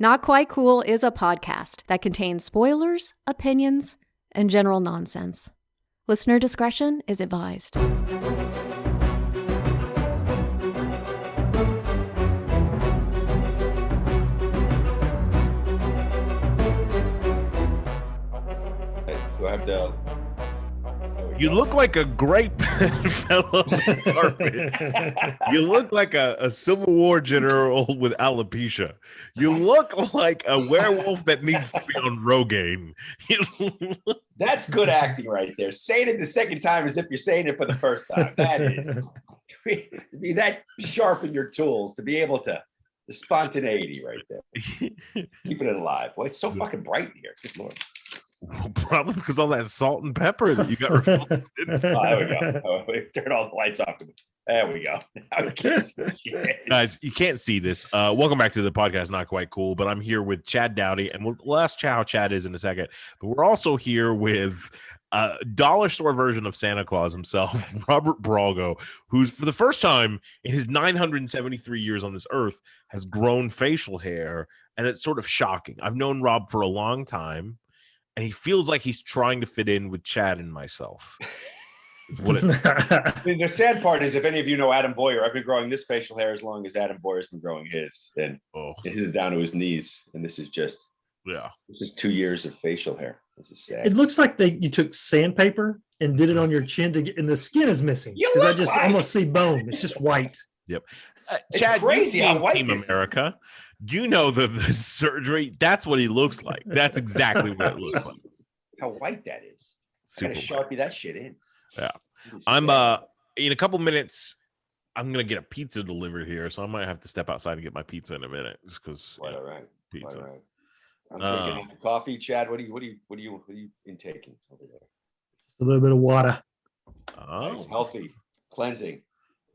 Not Quite Cool is a podcast that contains spoilers, opinions, and general nonsense. Listener discretion is advised. Do I have to? You look like a grape fell on the carpet. You look like a Civil War general with alopecia. You look like a werewolf that needs to be on Rogaine. That's good acting right there. Saying it the second time as if you're saying it for the first time. That is to be that sharp in your tools, to be able to the spontaneity right there. Keeping it alive. Well, it's so fucking bright in here. Good Lord. Probably because all that salt and pepper that you got reflected. There we go. Oh, we turn all the lights off. There we go. Guys, you can't see this. Welcome back to the podcast, Not Quite Cool, but I'm here with Chad Dowdy, and we'll ask how Chad is in a second. But we're also here with a dollar store version of Santa Claus himself, Robert Brago, who's for the first time in his 973 years on this earth has grown facial hair, and it's sort of shocking. I've known Rob for a long time, and he feels like he's trying to fit in with Chad and myself. I mean, the sad part is, if any of you know Adam Boyer, I've been growing this facial hair as long as Adam Boyer's been growing his, and his is down to his knees, and this is 2 years of facial hair. This is sad. It looks like you took sandpaper and did it on your chin and the skin is missing. Because I just almost see bone. It's just white. Yep. Chad, crazy how white Team America. You know the surgery. That's what he looks like. That's exactly what it looks like. How white that is. I gotta Sharpie that shit in. Yeah. I'm in a couple minutes, I'm gonna get a pizza delivered here, so I might have to step outside and get my pizza in a minute, just because pizza. All right. I'm drinking coffee. Chad, what are you intaking over there? A little bit of water. Oh, nice, healthy, cleansing.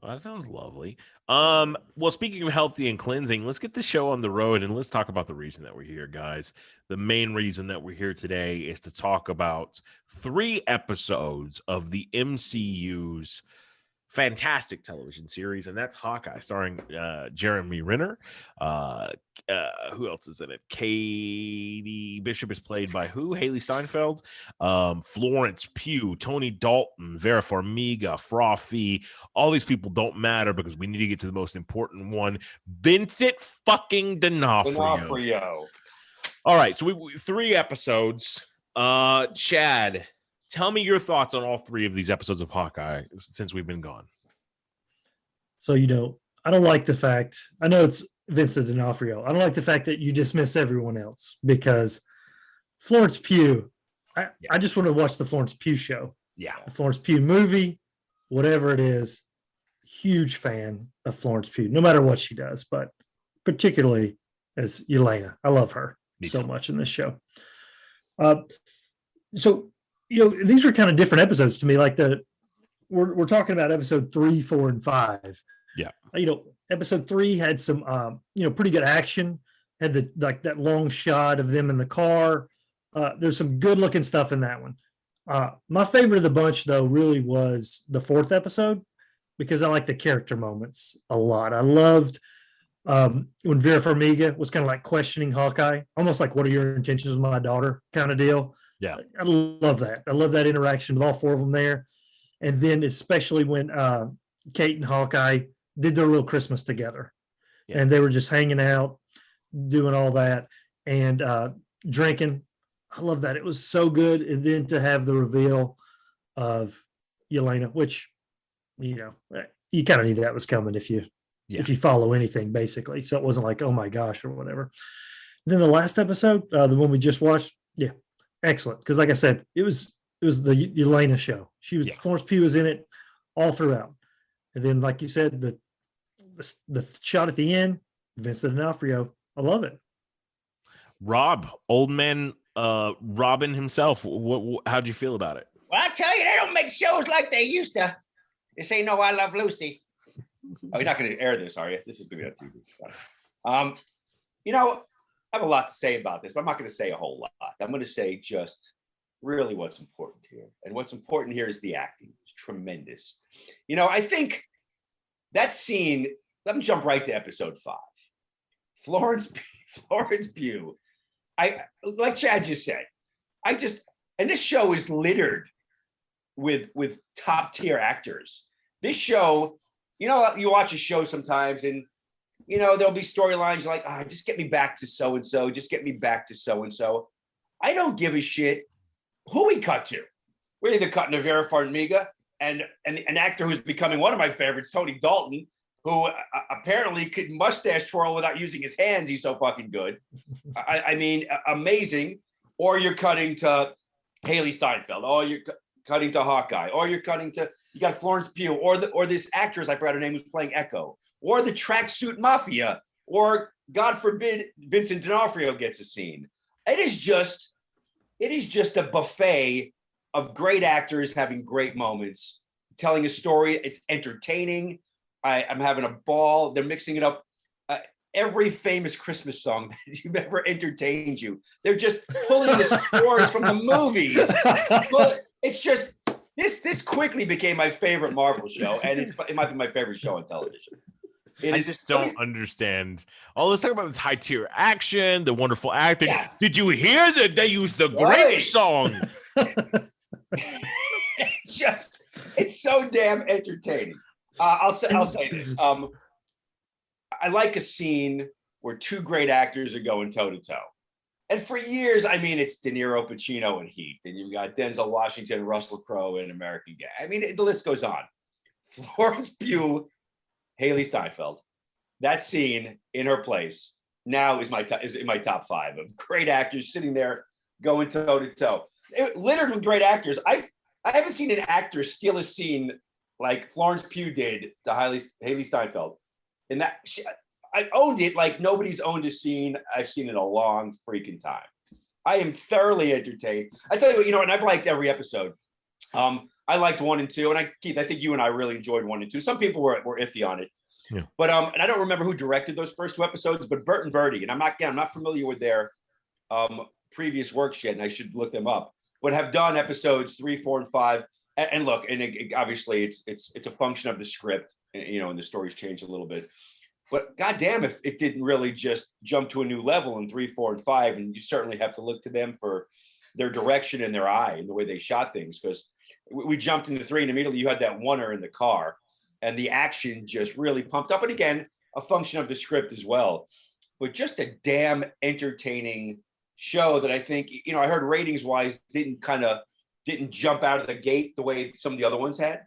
Well, that sounds lovely. Well, speaking of healthy and cleansing, let's get the show on the road and let's talk about the reason that we're here, guys. The main reason that we're here today is to talk about 3 episodes of the MCU's fantastic television series, and that's Hawkeye, starring Jeremy Renner. Who else is in it? Katie Bishop is played by who? Haley Steinfeld, Florence Pugh, Tony Dalton, Vera Farmiga, Frothy. All these people don't matter because we need to get to the most important one, Vincent fucking D'Onofrio. All right, so we 3 episodes. Chad, tell me your thoughts on all 3 of these episodes of Hawkeye since we've been gone. So, I don't like the fact, I know it's Vincent D'Onofrio. I don't like the fact that you dismiss everyone else, because Florence Pugh, I just want to watch the Florence Pugh show. Yeah. The Florence Pugh movie, whatever it is, huge fan of Florence Pugh, no matter what she does, but particularly as Yelena. I love her so much in this show. So, these were kind of different episodes to me. Like we're talking about episode 3, 4, and 5. Yeah. Episode 3 had some, pretty good action. Had that long shot of them in the car. There's some good looking stuff in that one. My favorite of the bunch, though, really was the 4th episode, because I like the character moments a lot. I loved when Vera Farmiga was kind of like questioning Hawkeye, almost like, what are your intentions with my daughter kind of deal. Yeah. I love that. I love that interaction with all 4 of them there. And then especially when Kate and Hawkeye did their little Christmas together. Yeah. And they were just hanging out, doing all that, and drinking. I love that. It was so good. And then to have the reveal of Yelena, which, you kind of knew that was coming if you follow anything, basically. So it wasn't like, oh my gosh, or whatever. And then the last episode, the one we just watched, excellent. Because like I said, it was the Yelena show. Florence Pugh was in it all throughout. And then, like you said, the shot at the end, Vincent D'Onofrio. I love it. Rob, old man Robin himself. How'd you feel about it? Well, I tell you, they don't make shows like they used to. This ain't no I Love Lucy. Oh, you're not going to air this, are you? This is going to be on TV. I have a lot to say about this, but I'm not going to say a whole lot. I'm going to say just really what's important here. And what's important here is the acting. It's tremendous. I think that scene, let me jump right to episode 5. Florence Pugh. I like Chad just said. And this show is littered with top tier actors. This show, you watch a show sometimes, and there'll be storylines like, just get me back to so and so, just get me back to so and so. I don't give a shit who we cut to. We're either cutting to Vera Farmiga and an actor who's becoming one of my favorites, Tony Dalton, who apparently could mustache twirl without using his hands. He's so fucking good. I mean, amazing. Or you're cutting to Haley Steinfeld. Or you're cutting to Hawkeye. Or you got Florence Pugh. Or this actress, I forgot her name, who's playing Echo. Or the Tracksuit Mafia. Or, God forbid, Vincent D'Onofrio gets a scene. It is just a buffet of great actors having great moments, telling a story. It's entertaining. I'm having a ball. They're mixing it up. Every famous Christmas song that you've ever entertained you. They're just pulling the story from the movies. But it's just, this quickly became my favorite Marvel show, and it might be my favorite show on television. I just don't understand. All this talk about this high tier action, the wonderful acting. Yeah. Did you hear that they used the great song? It's so damn entertaining. I'll say this. I like a scene where two great actors are going toe to toe. And for years, I mean, it's De Niro, Pacino, and Heat. And you've got Denzel Washington, Russell Crowe, and American Gay. I mean, the list goes on. Florence Pugh, Haley Steinfeld. That scene in her place now is in my top 5 of great actors sitting there going toe to toe. Littered with great actors. I haven't seen an actor steal a scene like Florence Pugh did to Haley Steinfeld. And I owned it like nobody's owned a scene I've seen in a long freaking time. I am thoroughly entertained. I tell you what, and I've liked every episode. I liked 1 and 2, and Keith, I think you and I really enjoyed 1 and 2. Some people were iffy on it. Yeah. But and I don't remember who directed those first 2 episodes, but Bert and Bertie, and I'm not familiar with their previous works yet, and I should look them up, but have done episodes 3, 4, and 5. And look, and obviously it's a function of the script, and the story's changed a little bit. But goddamn, if it didn't really just jump to a new level in 3, 4, and 5, and you certainly have to look to them for their direction and their eye and the way they shot things. Because we jumped into 3, and immediately you had that oneer in the car, and the action just really pumped up. And again, a function of the script as well. But just a damn entertaining show that I think, I heard ratings wise didn't jump out of the gate the way some of the other ones had.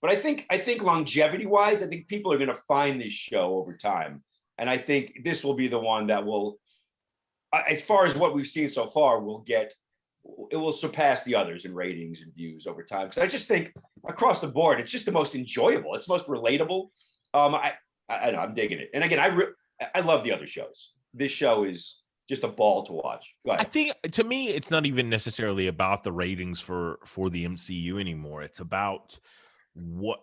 But I think longevity wise, I think people are going to find this show over time. And I think this will be the one that will, as far as what we've seen so far, it will surpass the others in ratings and views over time. Because I just think across the board, it's just the most enjoyable. It's most relatable. I know, I'm digging it. And again, I love the other shows. This show is just a ball to watch. Go ahead. I think, to me, it's not even necessarily about the ratings for the MCU anymore. It's about what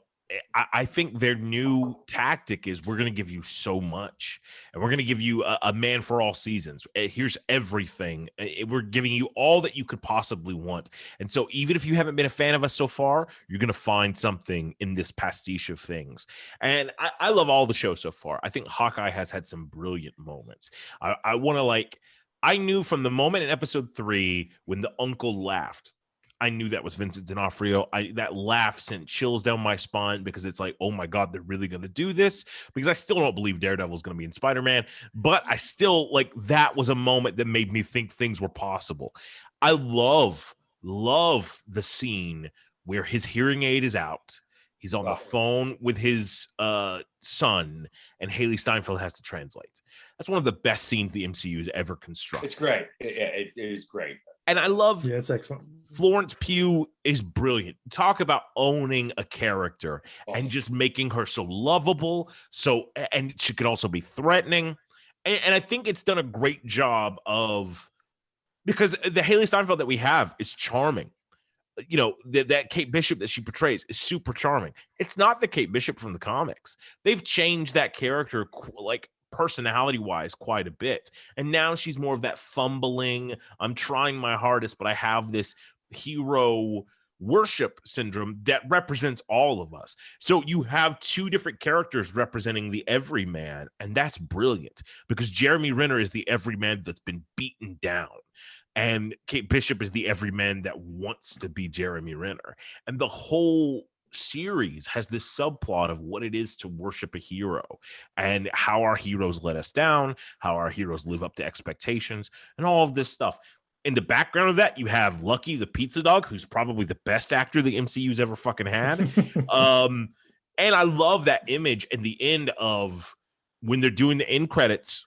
I think their new tactic is. We're going to give you so much, and we're going to give you a man for all seasons. Here's everything. We're giving you all that you could possibly want. And so even if you haven't been a fan of us so far, you're going to find something in this pastiche of things. And I love all the shows so far. I think Hawkeye has had some brilliant moments. I want to I knew from the moment in episode 3 when the uncle laughed, I knew that was Vincent D'Onofrio. That laugh sent chills down my spine because it's like, oh my God, they're really going to do this? Because I still don't believe Daredevil's going to be in Spider-Man, but I still that was a moment that made me think things were possible. I love the scene where his hearing aid is out. He's on the phone with his son, and Haley Steinfeld has to translate. That's one of the best scenes the MCU has ever constructed. It's great. It is great. And I love, it's excellent. Florence Pugh is brilliant. Talk about owning a character and just making her so lovable. And she could also be threatening. And I think it's done a great job because the Haley Steinfeld that we have is charming. That Kate Bishop that she portrays is super charming. It's not the Kate Bishop from the comics. They've changed that character personality wise quite a bit, and now she's more of that fumbling, I'm trying my hardest, but I have this hero worship syndrome that represents all of us. So you have two different characters representing the everyman, and that's brilliant because Jeremy Renner is the everyman that's been beaten down. And Kate Bishop is the everyman that wants to be Jeremy Renner. And the whole series has this subplot of what it is to worship a hero and how our heroes let us down, how our heroes live up to expectations, and all of this stuff. In the background of that, you have Lucky the pizza dog, who's probably the best actor the MCU's ever fucking had. And I love that image in the end of when they're doing the end credits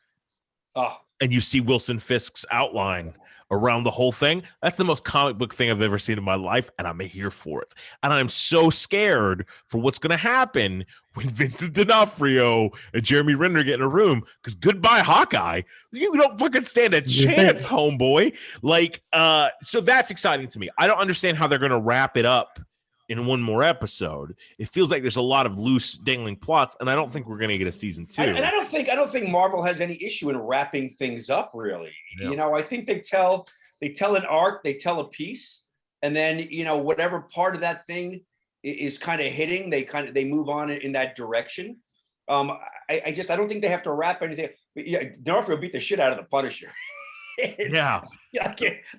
and you see Wilson Fisk's outline around the whole thing. That's the most comic book thing I've ever seen in my life, and I'm here for it. And I'm so scared for what's going to happen when Vincent D'Onofrio and Jeremy Renner get in a room, because goodbye Hawkeye. You don't fucking stand a chance, homeboy. Like, so that's exciting to me. I don't understand how they're going to wrap it up in one more episode. It feels like there's a lot of loose dangling plots, and I don't think we're going to get a season 2. And I don't think Marvel has any issue in wrapping things up, really. Yeah. You know, I think they tell an arc, they tell a piece, and then, you know, whatever part of that thing is kind of hitting, they move on in that direction. I don't think they have to wrap anything. Yeah, D'Onofrio beat the shit out of the Punisher. Yeah.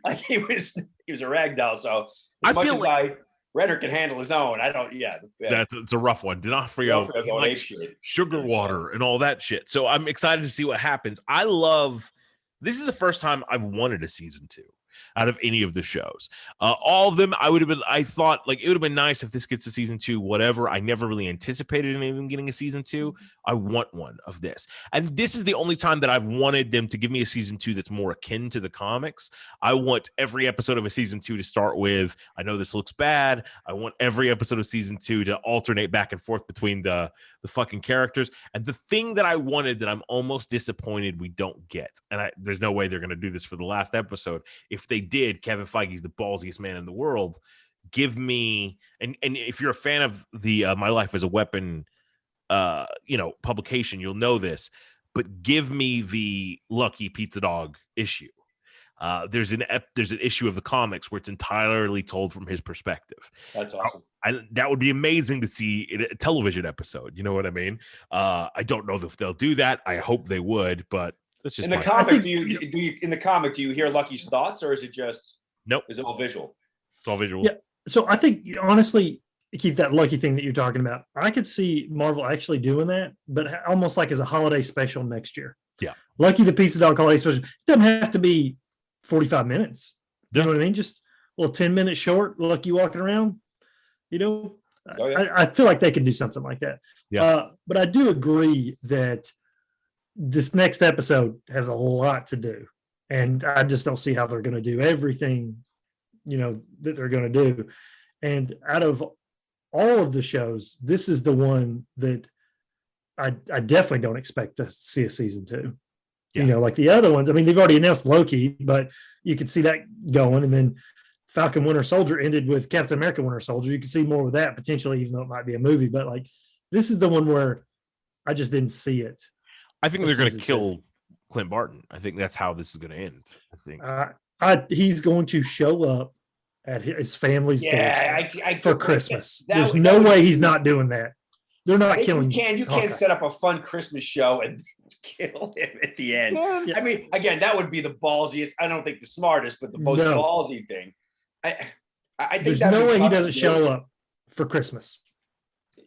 Like he was a ragdoll. So I feel like Renner can handle his own. I don't. Yeah, it's a rough one. D'Onofrio like sugar water and all that shit. So I'm excited to see what happens. This is the first time I've wanted a season 2 out of any of the shows. All of them, I thought like it would have been nice if this gets to season 2, whatever. I never really anticipated any of them getting a season 2. I want one of this. And this is the only time that I've wanted them to give me a season 2 that's more akin to the comics. I want every episode of a season 2 to start with, I know this looks bad. I want every episode of season 2 to alternate back and forth between the fucking characters. And the thing that I wanted that I'm almost disappointed we don't get, and there's no way they're going to do this for the last episode. If they did, Kevin Feige's the ballsiest man in the world. Give me, and if you're a fan of the My Life as a Weapon publication, you'll know this, but give me the Lucky Pizza Dog issue. There's an issue of the comics where it's entirely told from his perspective. That's awesome. That would be amazing to see in a television episode. You know what I mean? I don't know if they'll do that. I hope they would, but that's just in the comic. In the comic, do you hear Lucky's thoughts, or is it just nope? Is it all visual? It's all visual. Yeah. So I think honestly, Keith, that Lucky thing that you're talking about, I could see Marvel actually doing that, but almost like as a holiday special next year. Yeah. Lucky the Pizza Dog holiday special. It doesn't have to be 45 minutes. You know what I mean? Just a little 10 minutes short, Lucky walking around, you know. Oh, yeah. I feel like they can do something like that. Yeah. But I do agree that this next episode has a lot to do. And I just don't see how they're going to do everything, you know, that they're going to do. And out of all of the shows, this is the one that I definitely don't expect to see a season 2. Yeah. You know, like the other ones. I mean, they've already announced Loki, but you could see that going. And then Falcon Winter Soldier ended with Captain America Winter Soldier. You could see more with that potentially, even though it might be a movie. But like, this is the one where I just didn't see it. I think they're going to kill Clint Barton. I think that's how this is going to end. I think he's going to show up at his family's doorstep for Christmas. There's no way he's not doing that. They're not killing. You can't set up a fun Christmas show and kill him at the end. Yeah. I mean, again, that would be the ballsiest. I don't think the smartest, but the most ballsy thing. I think there's no way he doesn't show up for Christmas,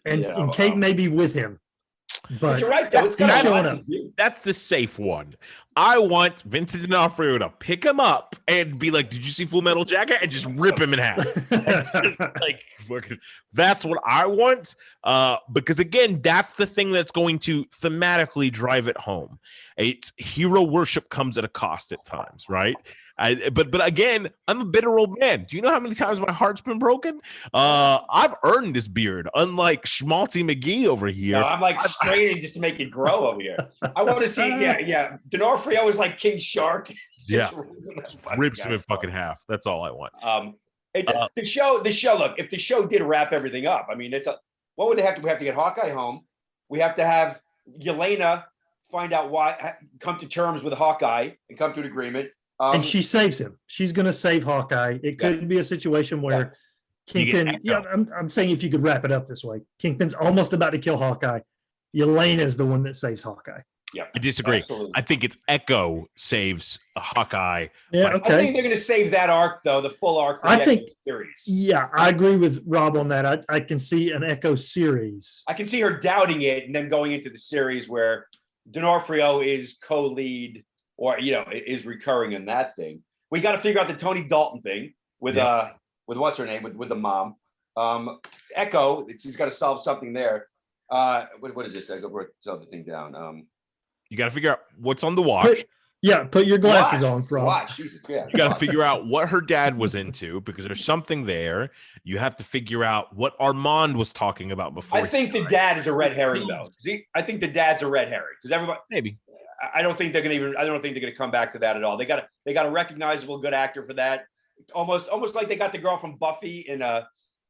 and Kate may be with him. But you're right. That's the safe one. I want Vincent D'Onofrio to pick him up and be like, "Did you see Full Metal Jacket?" and just rip him in half. That's what I want. Because again, that's the thing that's going to thematically drive it home. It's hero worship comes at a cost at times, right? But again, I'm a bitter old man. Do you know how many times my heart's been broken? I've earned this beard, unlike Schmaltzy McGee over here. No, I'm like straining just to make it grow over here. I want to see, D'Onofrio is like King Shark. Yeah, rips him in fucking half. That's all I want. The show. Look, if the show did wrap everything up, I mean, what would they have to? We have to get Hawkeye home. We have to have Yelena find out why, come to terms with Hawkeye and come to an agreement. And she saves him. She's going to save Hawkeye. It could be a situation where Kingpin. Yeah, I'm saying if you could wrap it up this way, Kingpin's almost about to kill Hawkeye. Yelena is the one that saves Hawkeye. Yeah, I disagree. absolutely. I think it's Echo saves Hawkeye. Yeah, I okay. think they're going to save that arc, though, the full arc for I the think- Echo series. Yeah, I agree with Rob on that. I can see an Echo series. I can see her doubting it and then going into the series where D'Onofrio is co-lead or, is recurring in that thing. We got to figure out the Tony Dalton thing with what's her name, with the mom. Echo, she's got to solve something there. What is this? I go write the thing down. You got to figure out what's on the watch. Put your glasses on, Rob. Watch, Jesus, yeah. You got to figure out what her dad was into because there's something there. You have to figure out what Armand was talking about before. I think the dad is a red herring, though. I think the dad's a red herring because everybody. Maybe. I don't think they're gonna come back to that at all. They got a recognizable good actor for that. Almost like they got the girl from Buffy in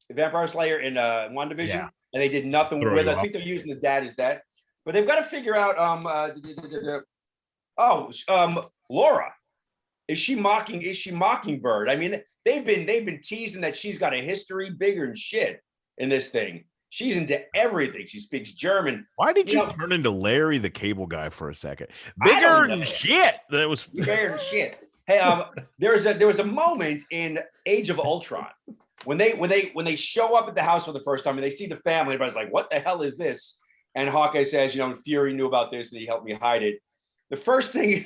Vampire Slayer in WandaVision, and they did nothing with it. I think they're using the dad as that, but they've got to figure out. Laura, is she Mockingbird? I mean, they've been teasing that she's got a history bigger than shit in this thing. She's into everything. She speaks German. Why did you turn into Larry the Cable Guy for a second? Bigger than shit. That was bigger than shit. Hey, there was a moment in Age of Ultron when they show up at the house for the first time and they see the family. Everybody's like, "What the hell is this?" And Hawkeye says, "Fury knew about this and he helped me hide it." The first thing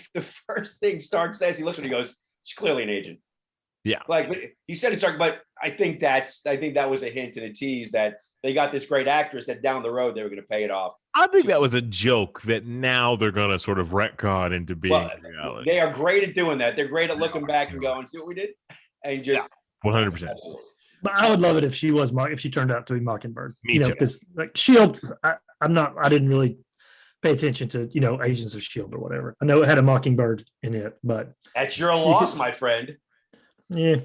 Stark says, he looks at it, he goes, "She's clearly an agent." Yeah, like he said it's Stark, but I think that was a hint and a tease that they got this great actress that down the road they were going to pay it off. I think that was a joke that now they're going to sort of retcon into being reality. They are great at doing that. They're great at looking back and going, "See what we did," and just 100%. But I would love it if she turned out to be Mockingbird. Me too. Because like Shield, I didn't really pay attention to Agents of Shield or whatever. I know it had a Mockingbird in it, but that's your loss, my friend. Yeah.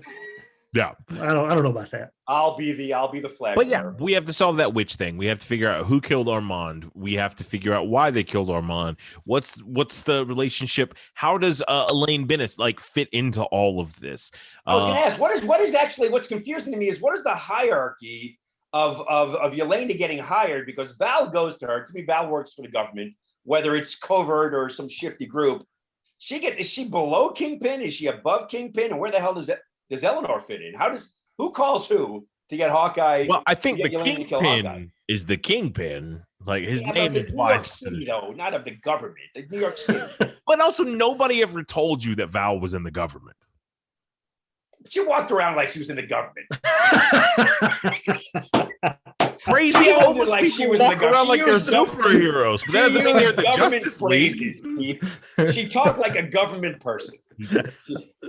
I don't know about that. I'll be the flag. But yeah, we have to solve that witch thing. We have to figure out who killed Armand. We have to figure out why they killed Armand. What's the relationship? How does Elaine Bennis fit into all of this? I was going to ask, what is actually what's confusing to me is what is the hierarchy of Yelena getting hired? Because Val goes to her. To me, Val works for the government, whether it's covert or some shifty group. Is she below Kingpin? Is she above Kingpin? And where the hell does Eleanor fit in? Who calls who to get Hawkeye? Well, I think the Kingpin is the Kingpin. Like his name implies. New York City, though, not of the government. New York City. But also, nobody ever told you that Val was in the government. She walked around like she was in the government. Crazy homeless like people she was walk around like they're superheroes. But that doesn't mean they're the Justice League. She talked like a government person.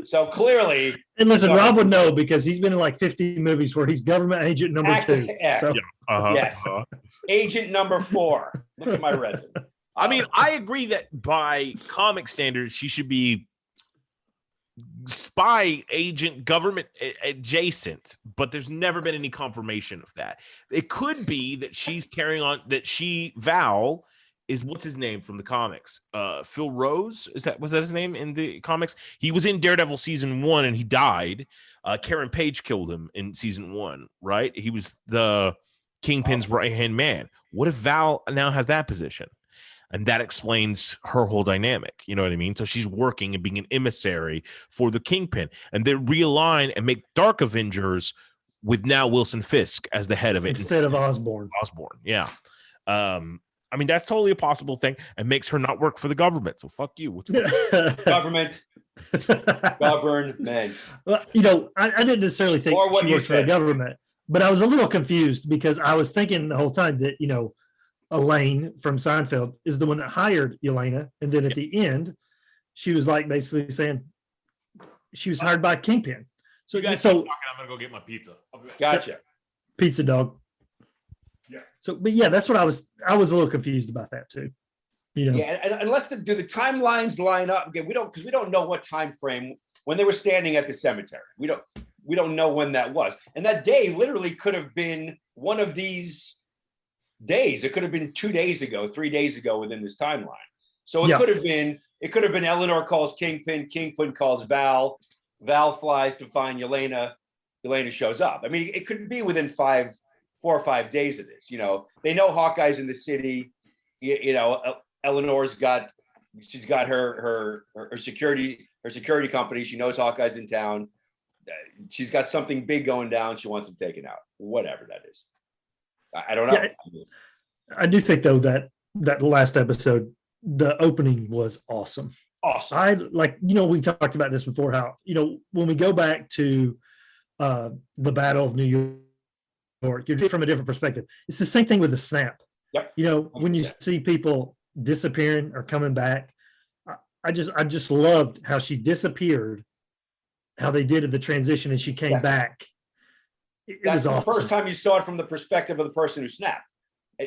So clearly. And listen, Rob would know because he's been in like 50 movies where he's government agent number 2. So. Yes. Agent number 4. Look at my resume. I mean, I agree that by comic standards, she should be spy agent government adjacent, but there's never been any confirmation of that. It could be that she's carrying on that Val is what's his name from the comics? Phil Rose? Was that his name in the comics? He was in Daredevil season 1 and he died. Karen Page killed him in season 1, right? He was the Kingpin's right-hand man. What if Val now has that position? And that explains her whole dynamic. You know what I mean? So she's working and being an emissary for the Kingpin. And they realign and make Dark Avengers with now Wilson Fisk as the head of it. Instead of Osborn. Yeah. I mean, that's totally a possible thing and makes her not work for the government. So fuck you. Government. Government. Well, I didn't necessarily think she worked for the government, but I was a little confused because I was thinking the whole time that, Elaine from Seinfeld is the one that hired Yelena. And then at the end, she was like basically saying she was hired by Kingpin. So, you guys keep talking, I'm going to go get my pizza. Gotcha. Pizza dog. Yeah. So, but yeah, that's what I was a little confused about that too. Yeah, and unless do the timelines line up again, because we don't know what time frame when they were standing at the cemetery. We don't know when that was. And that day literally could have been one of these days. It could have been 2 days ago, 3 days ago within this timeline. So it could have been Eleanor calls Kingpin calls Val flies to find Yelena. Yelena shows up. I mean, it could be within 4 or 5 days of this. You know, they know Hawkeye's in the city. You know, Eleanor's she's got her security company. She knows Hawkeye's in town. She's got something big going down. She wants him taken out. Whatever that is. I don't know. Yeah, I do think though that last episode, the opening was awesome. Awesome. I like, you know, we talked about this before, how, you know, when we go back to the Battle of New York, you're from a different perspective. It's the same thing with the snap. Yep. You know, when you see people disappearing or coming back, I just loved how she disappeared, how they did the transition and she came back. It was awesome. The first time you saw it from the perspective of the person who snapped.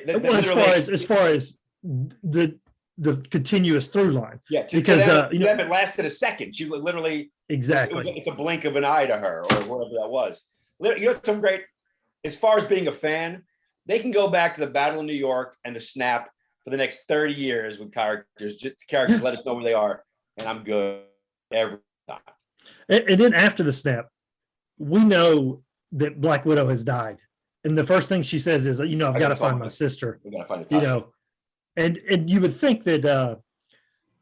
Well, as far as the continuous through line. Yeah, because you know, it lasted a second. She literally exactly. It's a blink of an eye to her, or whatever that was. You know, some great. As far as being a fan, they can go back to the Battle of New York and the snap for the next 30 years with characters. Just characters let us know where they are, and I'm good every time. And then after the snap, we know that Black Widow has died, and the first thing she says is, "You know, I've got to find my sister." We got to find you know. And you would think that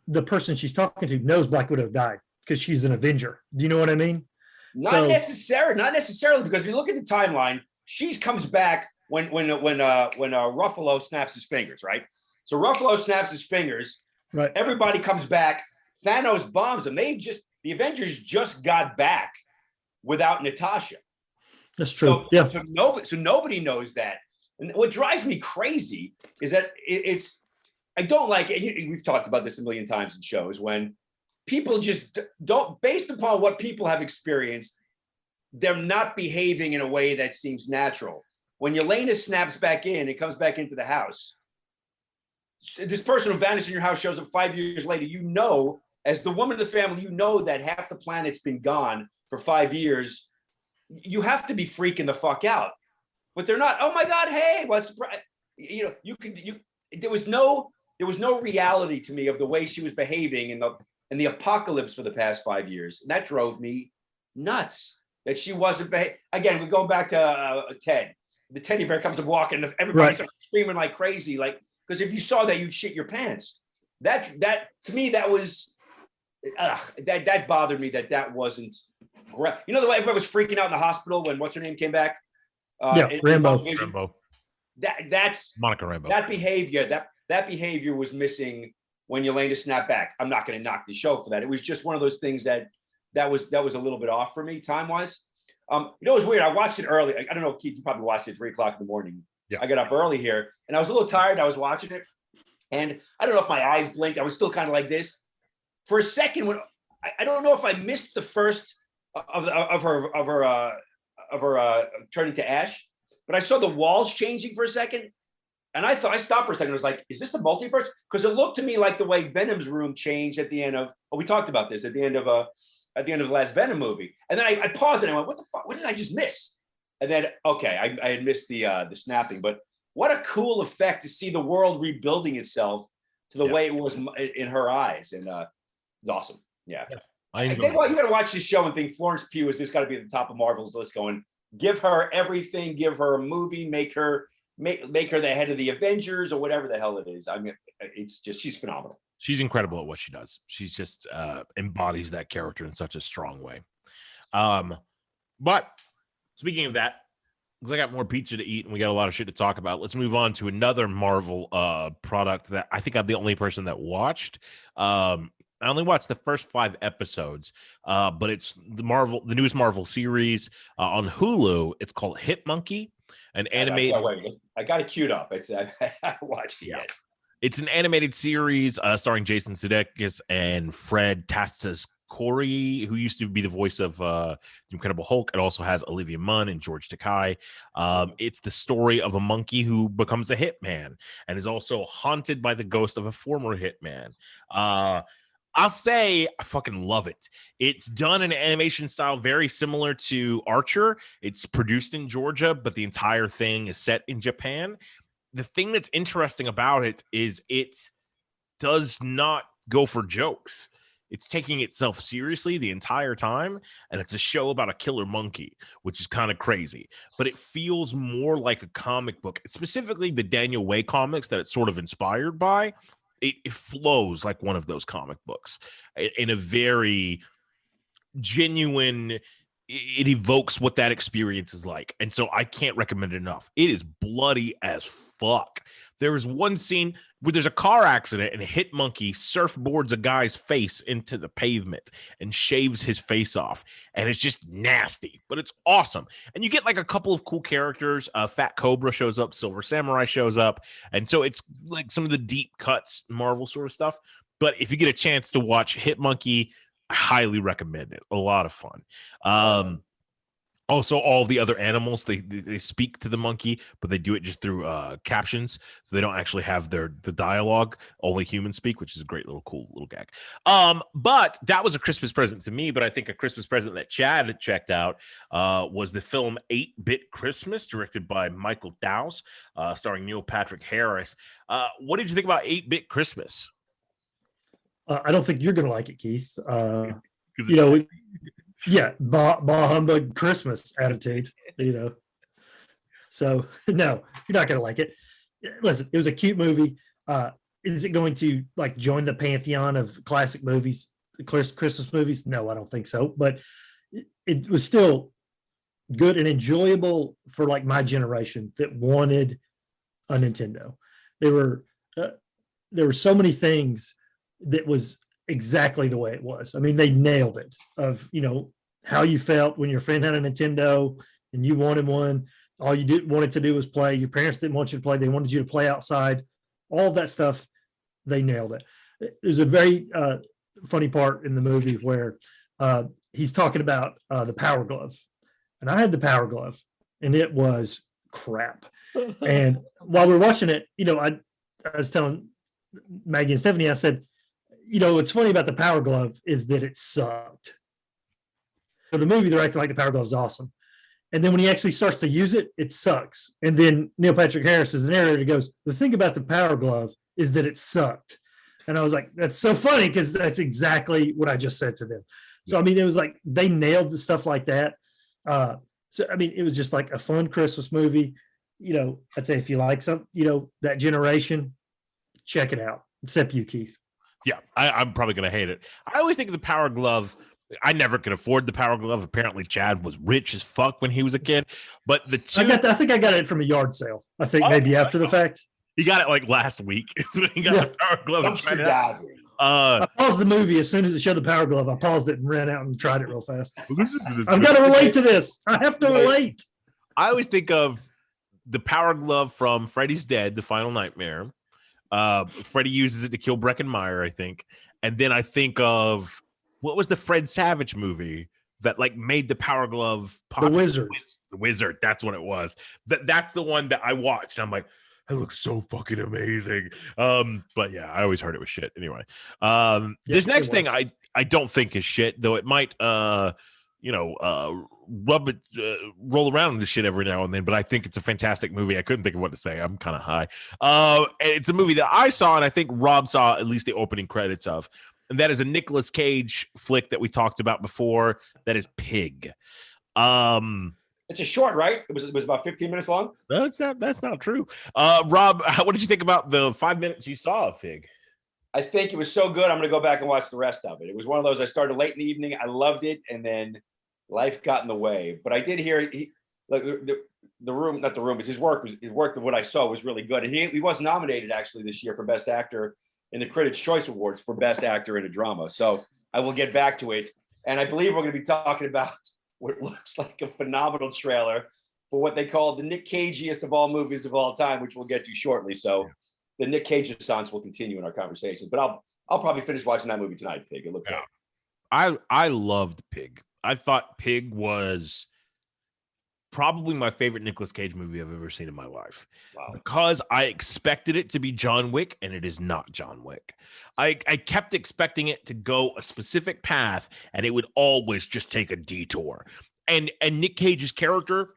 the person she's talking to knows Black Widow died because she's an Avenger. Do you know what I mean? Not necessarily, because if you look at the timeline, she comes back when Ruffalo snaps his fingers, right? So Ruffalo snaps his fingers. Right. Everybody comes back. Thanos bombs them. The Avengers just got back without Natasha. That's true. Yeah. So nobody knows that. And what drives me crazy is that I don't like it. We've talked about this a million times in shows when people just don't, based upon what people have experienced, they're not behaving in a way that seems natural. When Yelena snaps back in and comes back into the house, this person who vanished in your house shows up 5 years later. You know, as the woman of the family, you know that half the planet's been gone for 5 years. You have to be freaking the fuck out. But they're not. Oh my God! Hey, what's you know? There was no reality to me of the way she was behaving in the apocalypse for the past 5 years, and that drove me nuts. That she wasn't again. We're going back to Ted. The teddy bear comes up walking, and everybody starts screaming like crazy. Like, because if you saw that, you'd shit your pants. That to me, that was that bothered me. That wasn't. You know the way everybody was freaking out in the hospital when what's her name came back. Rambo. That's Monica Rambo. That behavior was missing when Yelena snapped back. I'm not going to knock the show for that. It was just one of those things that was a little bit off for me time wise. You know, it was weird. I watched it early. I don't know, Keith, you probably watched it at 3:00 in the morning. Yeah. I got up early here and I was a little tired. I was watching it and I don't know if my eyes blinked. I was still kind of like this for a second. When I don't know if I missed the first of her turning to ash, but I saw the walls changing for a second, and I stopped for a second. I was like, "Is this the multiverse?" Because it looked to me like the way Venom's room changed at the end of. Oh, we talked about this at the end of the last Venom movie, and then I paused and I went, "What the fuck? What did I just miss?" And then okay, I had missed the snapping, but what a cool effect to see the world rebuilding itself to the way it was in her eyes, and it's awesome. Yeah. I think you got to watch this show and think Florence Pugh has just got to be at the top of Marvel's list. Going, give her everything, give her a movie, make her the head of the Avengers or whatever the hell it is. I mean, it's just she's phenomenal. She's incredible at what she does. She's just embodies that character in such a strong way. But speaking of that, because I got more pizza to eat and we got a lot of shit to talk about, let's move on to another Marvel product that I think I'm the only person that watched. I only watched the first 5 episodes, but it's the newest Marvel series on Hulu. It's called Hit Monkey, an animated. I got it queued up. I haven't watched it yet. It's an animated series starring Jason Sudeikis and Fred Tastas Cory, who used to be the voice of the Incredible Hulk. It also has Olivia Munn and George Takei. It's the story of a monkey who becomes a hitman and is also haunted by the ghost of a former hitman. I'll say I fucking love it. It's done in an animation style very similar to Archer. It's produced in Georgia, but the entire thing is set in Japan. The thing that's interesting about it is it does not go for jokes. It's taking itself seriously the entire time, and it's a show about a killer monkey, which is kind of crazy. But it feels more like a comic book, specifically the Daniel Way comics that it's sort of inspired by. It flows like one of those comic books in a very genuine. It evokes what that experience is like, and so I can't recommend it enough. It is bloody as fuck. There is one scene where there's a car accident and a hit monkey surfboards a guy's face into the pavement and shaves his face off, and it's just nasty, but it's awesome. And you get like a couple of cool characters. Fat Cobra shows up, Silver Samurai shows up, and so it's like some of the deep cuts Marvel sort of stuff. But if you get a chance to watch Hit Monkey, I highly recommend it. A lot of fun. Also, all the other animals, they speak to the monkey, but they do it just through captions, so they don't actually have the dialogue. Only humans speak, which is a great cool little gag. But that was a Christmas present to me. But I think a Christmas present that Chad had checked out was the film 8-Bit Christmas, directed by Michael Dowse, starring Neil Patrick Harris. What did you think about 8-Bit Christmas? I don't think you're going to like it, Keith. Yeah, bah humbug Christmas attitude, So no, you're not going to like it. Listen, it was a cute movie. Is it going to like join the pantheon of classic movies, Christmas movies? No, I don't think so. But it was still good and enjoyable for like my generation that wanted a Nintendo. There were so many things that was exactly the way it was. I mean, they nailed it of, how you felt when your friend had a Nintendo and you wanted one. All you wanted to do was play. Your parents didn't want you to play. They wanted you to play outside. All of that stuff, they nailed it. There's a very funny part in the movie where he's talking about the Power Glove. And I had the Power Glove, and it was crap. And while we were watching it, I was telling Maggie and Stephanie, I said, what's funny about the Power Glove is that it sucked. For the movie, they're acting like the Power Glove is awesome. And then when he actually starts to use it, it sucks. And then Neil Patrick Harris, as the narrator, goes, the thing about the Power Glove is that it sucked. And I was like, that's so funny because that's exactly what I just said to them. So, I mean, it was like they nailed the stuff like that. So, I mean, it was just like a fun Christmas movie. I'd say if you like some, that generation, check it out. Except you, Keith. Yeah, I'm probably going to hate it. I always think of the Power Glove. I never could afford the Power Glove. Apparently, Chad was rich as fuck when he was a kid. But the two, I think I got it from a yard sale. I think maybe after the fact. He got it like last week. When he got the Power Glove. I paused the movie as soon as it showed the Power Glove. I paused it and ran out and tried it real fast. I've got to relate to this. I have to relate. I always think of the Power Glove from Freddy's Dead, The Final Nightmare. Freddy uses it to kill Breckenmeyer, I think. And then I think of what was the Fred Savage movie that like made the Power Glove popular? The Wizard. The Wizard. That's what it was. That's the one that I watched. I'm like, that looks so fucking amazing. But yeah, I always heard it was shit. Anyway, this next thing I don't think is shit, though it might rub it, roll around in this shit every now and then, but I think it's a fantastic movie. I couldn't think of what to say. I'm kind of high. It's a movie that I saw, and I think Rob saw at least the opening credits of, and that is a Nicolas Cage flick that we talked about before. That is Pig. It's a short, right? It was about 15 minutes long. That's not true. Rob, what did you think about the 5 minutes you saw of Pig? I think it was so good. I'm going to go back and watch the rest of it. It was one of those I started late in the evening. I loved it, and then life got in the way. But I did hear the room, not the room, but his work of what I saw was really good. And he was nominated actually this year for Best Actor in the Critics' Choice Awards for Best Actor in a Drama. So I will get back to it. And I believe we're going to be talking about what looks like a phenomenal trailer for what they call the Nick Cageiest of all movies of all time, which we'll get to shortly. So the Nick Cage assance will continue in our conversations. But I'll probably finish watching that movie tonight, Pig. It looked good. I loved Pig. I thought Pig was probably my favorite Nicolas Cage movie I've ever seen in my life. Wow. Because I expected it to be John Wick, and it is not John Wick. I kept expecting it to go a specific path, and it would always just take a detour. And Nick Cage's character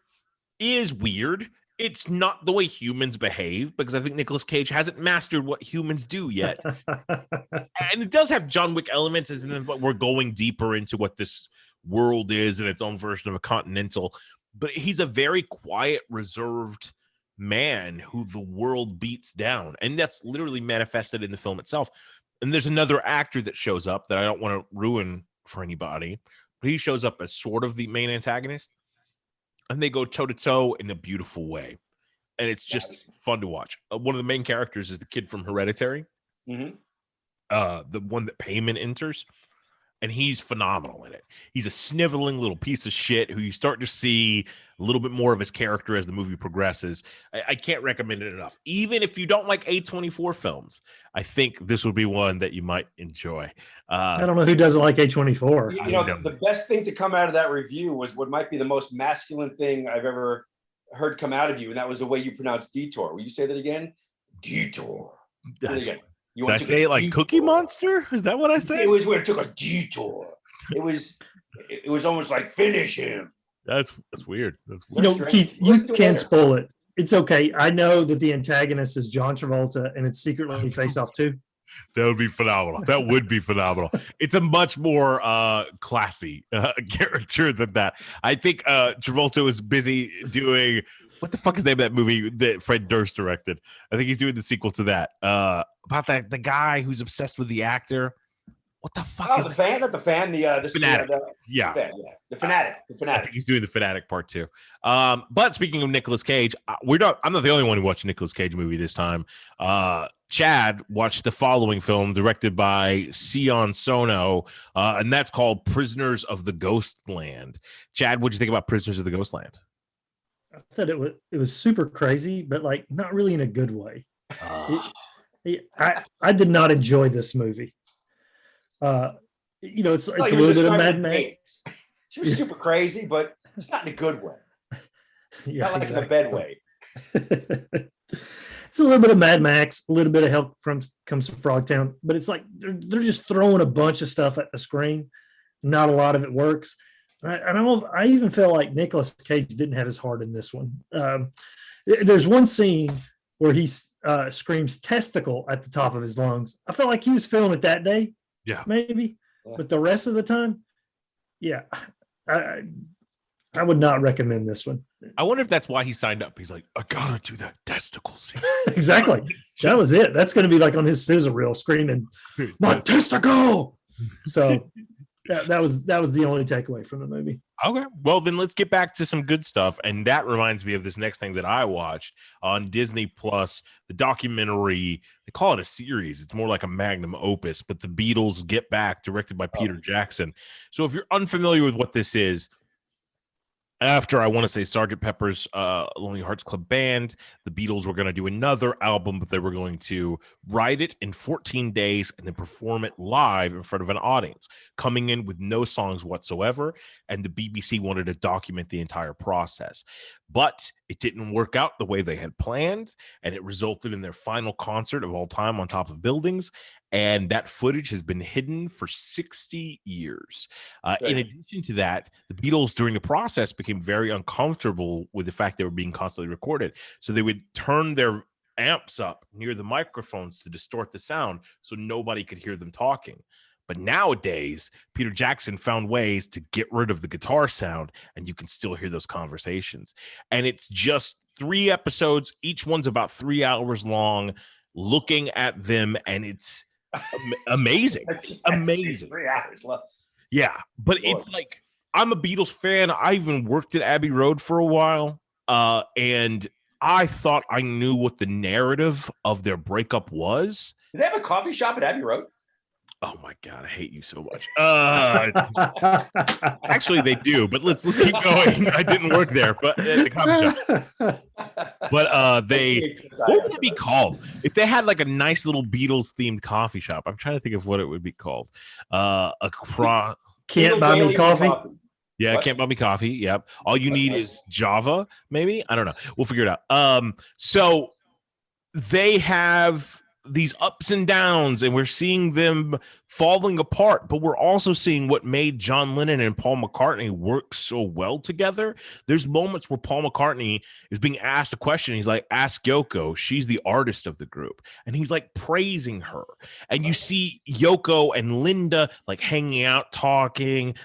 is weird It's not the way humans behave, because I think Nicolas Cage hasn't mastered what humans do yet. And it does have John Wick elements, and then we're going deeper into what this world is and its own version of a Continental. But he's a very quiet, reserved man who the world beats down. And that's literally manifested in the film itself. And there's another actor that shows up that I don't want to ruin for anybody, but he shows up as sort of the main antagonist. And they go toe-to-toe in a beautiful way. And it's just fun to watch. One of the main characters is the kid from Hereditary. Mm-hmm. The one that Payman enters. And he's phenomenal in it. He's a sniveling little piece of shit who you start to see a little bit more of his character as the movie progresses. I can't recommend it enough. Even if you don't like A24 films, I think this would be one that you might enjoy. I don't know who doesn't like A24. You know, the best thing to come out of that review was what might be the most masculine thing I've ever heard come out of you, and that was the way you pronounce detour. Will you say that again? Detour. Did I say it like detour. Cookie Monster? Is that what I said? It was where it took a detour. It was almost like finish him. That's weird. That's weird. You know, Keith, you can't spoil it. It's okay. I know that the antagonist is John Travolta, and it's secretly Face Off 2. That would be phenomenal. That would be phenomenal. It's a much more classy character than that. I think Travolta was busy doing, what the fuck is the name of that movie that Fred Durst directed? I think he's doing the sequel to that. About the guy who's obsessed with the actor. What the fuck is the fan? Not the fan. The Fanatic. The Fanatic. I think he's doing the Fanatic part 2. But speaking of Nicolas Cage, I'm not the only one who watched a Nicolas Cage movie this time. Chad watched the following film directed by Sion Sono, and that's called Prisoners of the Ghostland. Chad, what'd you think about Prisoners of the Ghostland? I thought it was super crazy, but like not really in a good way. I did not enjoy this movie. You know, it's a little bit of Mad Max. She was super crazy, but it's not in a good way. Yeah, not like in a bad way. It's a little bit of Mad Max, a little bit of help comes from Frogtown, but it's like they're just throwing a bunch of stuff at the screen. Not a lot of it works. I even feel like Nicolas Cage didn't have his heart in this one. There's one scene where he screams testicle at the top of his lungs. I felt like he was feeling it that day. Yeah, maybe. Yeah. But the rest of the time, yeah, I would not recommend this one. I wonder if that's why he signed up. He's like, I gotta do that testicle scene. Exactly. That was it. That's going to be like on his scissor reel, screaming, "My testicle!" So that was the only takeaway from the movie. Okay, well then let's get back to some good stuff, and that reminds me of this next thing that I watched on Disney Plus, the documentary. They call it a series. It's more like a magnum opus, but The Beatles Get Back, directed by Peter Jackson. So if you're unfamiliar with what this is, after I want to say Sgt. Pepper's Lonely Hearts Club Band, the Beatles were going to do another album, but they were going to write it in 14 days and then perform it live in front of an audience, coming in with no songs whatsoever. And the BBC wanted to document the entire process. But it didn't work out the way they had planned, and it resulted in their final concert of all time on top of buildings. And that footage has been hidden for 60 years. In addition to that, the Beatles during the process became very uncomfortable with the fact they were being constantly recorded. So they would turn their amps up near the microphones to distort the sound so nobody could hear them talking. But nowadays, Peter Jackson found ways to get rid of the guitar sound, and you can still hear those conversations. And it's just 3 episodes. Each one's about 3 hours long, looking at them, and it's amazing. It's amazing. 3 hours left. Yeah, but it's like, I'm a Beatles fan. I even worked at Abbey Road for a while, and I thought I knew what the narrative of their breakup was. Did they have a coffee shop at Abbey Road? Oh my God, I hate you so much. Actually, they do, but let's keep going. I didn't work there, but at the coffee shop. But what would it be called if they had like a nice little Beatles themed coffee shop? I'm trying to think of what it would be called. Can't buy me coffee. Yeah, Can't Buy Me Coffee. Yep. All you need is Java, maybe. I don't know. We'll figure it out. So they have these ups and downs, and we're seeing them falling apart, but we're also seeing what made John Lennon and Paul McCartney work so well together. There's moments where Paul McCartney is being asked a question. He's like, ask Yoko. She's the artist of the group. And he's like praising her. And you see Yoko and Linda like hanging out, talking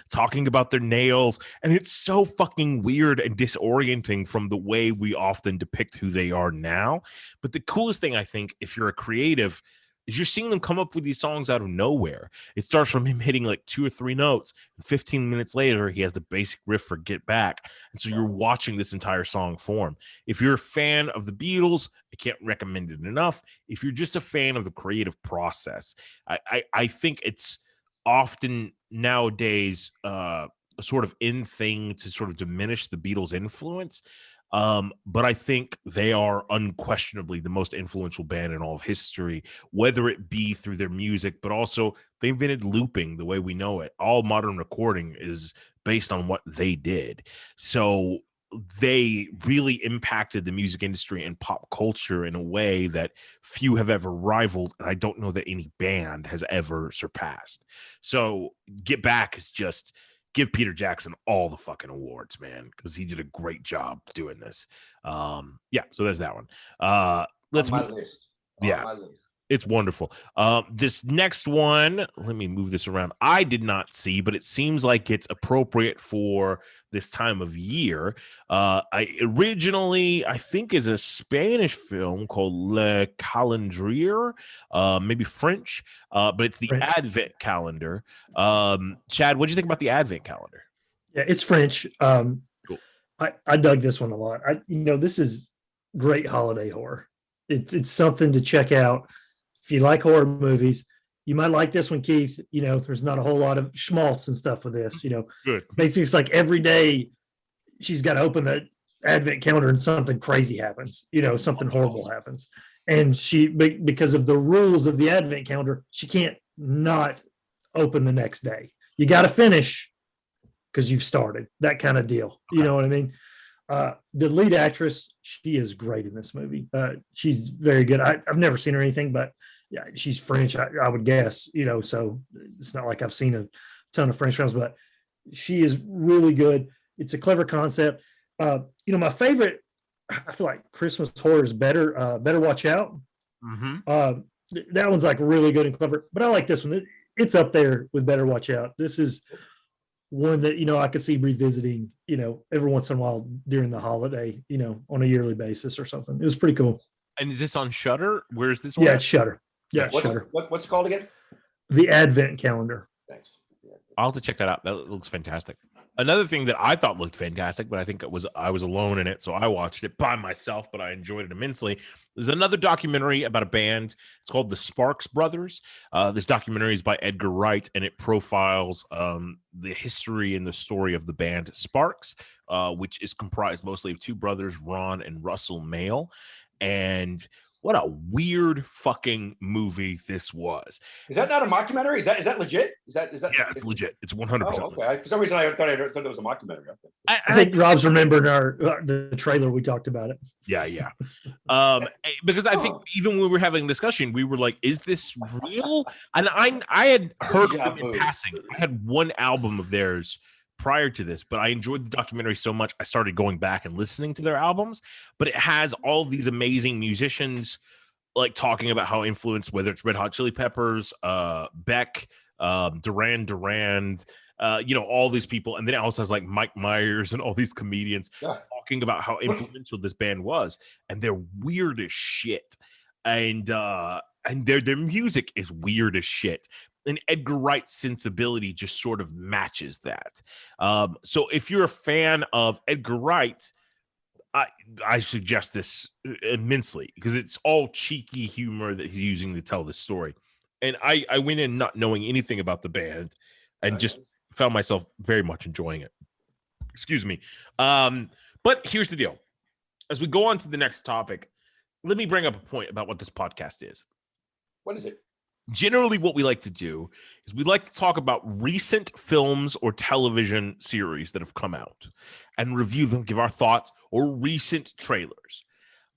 about their nails. And it's so fucking weird and disorienting from the way we often depict who they are now. But the coolest thing, I think, if you're a creative, is you're seeing them come up with these songs out of nowhere. It starts from him hitting like 2 or 3 notes, and 15 minutes later, he has the basic riff for Get Back. And so you're watching this entire song form. If you're a fan of the Beatles, I can't recommend it enough. If you're just a fan of the creative process, I think it's often nowadays a sort of in thing to sort of diminish the Beatles' influence. But I think they are unquestionably the most influential band in all of history, whether it be through their music, but also they invented looping the way we know it. All modern recording is based on what they did. So they really impacted the music industry and pop culture in a way that few have ever rivaled. And I don't know that any band has ever surpassed. So Get Back is just... give Peter Jackson all the fucking awards, man, because he did a great job doing this. Yeah, so there's that one. Let's on my list. Yeah, On my list. It's wonderful. This next one, let me move this around. I did not see, but it seems like it's appropriate for this time of year. I think is a Spanish film called Le Calendrier, maybe French, but it's the French. Advent calendar. Chad, what do you think about the Advent calendar? Yeah, it's French. Cool. I dug this one a lot. This is great holiday horror. It's something to check out. If you like horror movies, you might like this one, Keith. There's not a whole lot of schmaltz and stuff with this. Good. Basically, it's like every day she's got to open the Advent calendar and something crazy happens. Something horrible happens. And she, because of the rules of the Advent calendar, she can't not open the next day. You got to finish because you've started, that kind of deal. Okay. You know what I mean? The lead actress, she is great in this movie. She's very good. I've never seen her anything, but yeah, she's French, I would guess, so it's not like I've seen a ton of French films, but she is really good. It's a clever concept. My favorite, I feel like Christmas horror is Better Watch Out. Mm-hmm. That one's like really good and clever, but I like this one. It's up there with Better Watch Out. This is one that, I could see revisiting, every once in a while during the holiday, on a yearly basis or something. It was pretty cool. And is this on Shudder? Where is this one? Yeah, it's Shudder. Yeah, What's, Shudder. what's it called again? The Advent calendar. Thanks. I'll have to check that out. That looks fantastic. Another thing that I thought looked fantastic, but I think I was alone in it, so I watched it by myself, but I enjoyed it immensely. There's another documentary about a band. It's called the Sparks Brothers. This documentary is by Edgar Wright, and it profiles the history and the story of the band Sparks, which is comprised mostly of 2 brothers, Ron and Russell Mael. And what a weird fucking movie this was. Is that not a mockumentary? Is that legit? Is that? Yeah, it's legit. It's 100%. Oh, okay. For some reason, I thought it was a mockumentary. Okay. I think Rob's remembered the trailer. We talked about it. Yeah. Because I think even when we were having a discussion, we were like, is this real? And I had heard of them in passing. I had one album of theirs prior to this, but I enjoyed the documentary so much I started going back and listening to their albums. But it has all of these amazing musicians like talking about how influenced, whether it's Red Hot Chili Peppers, Beck, Duran Duran, all these people. And then it also has like Mike Myers and all these comedians talking about how influential this band was. And they're weird as shit. And their music is weird as shit. And Edgar Wright's sensibility just sort of matches that. So if you're a fan of Edgar Wright, I suggest this immensely because it's all cheeky humor that he's using to tell this story. And I went in not knowing anything about the band and just found myself very much enjoying it. Excuse me. But here's the deal. As we go on to the next topic, let me bring up a point about what this podcast is. What is it? Generally, what we like to do is we like to talk about recent films or television series that have come out and review them, give our thoughts, or recent trailers.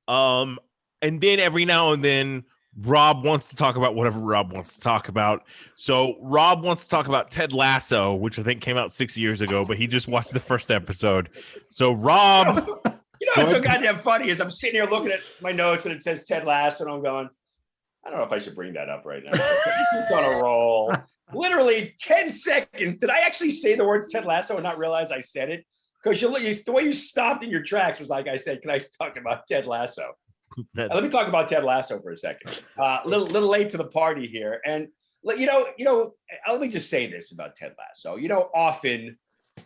And then every now and then Rob wants to talk about whatever Rob wants to talk about. So Rob wants to talk about Ted Lasso, which I think came out 6 years ago, but he just watched the first episode. So Rob, You know what's so goddamn funny is I'm sitting here looking at my notes and it says Ted Lasso, and I'm going, I don't know if I should bring that up right now. It's on a roll. Literally 10 seconds. Did I actually say the words Ted Lasso and not realize I said it? Because the way you stopped in your tracks was like I said, can I talk about Ted Lasso? Let me talk about Ted Lasso for a second. Little late to the party here. And, let me just say this about Ted Lasso. Often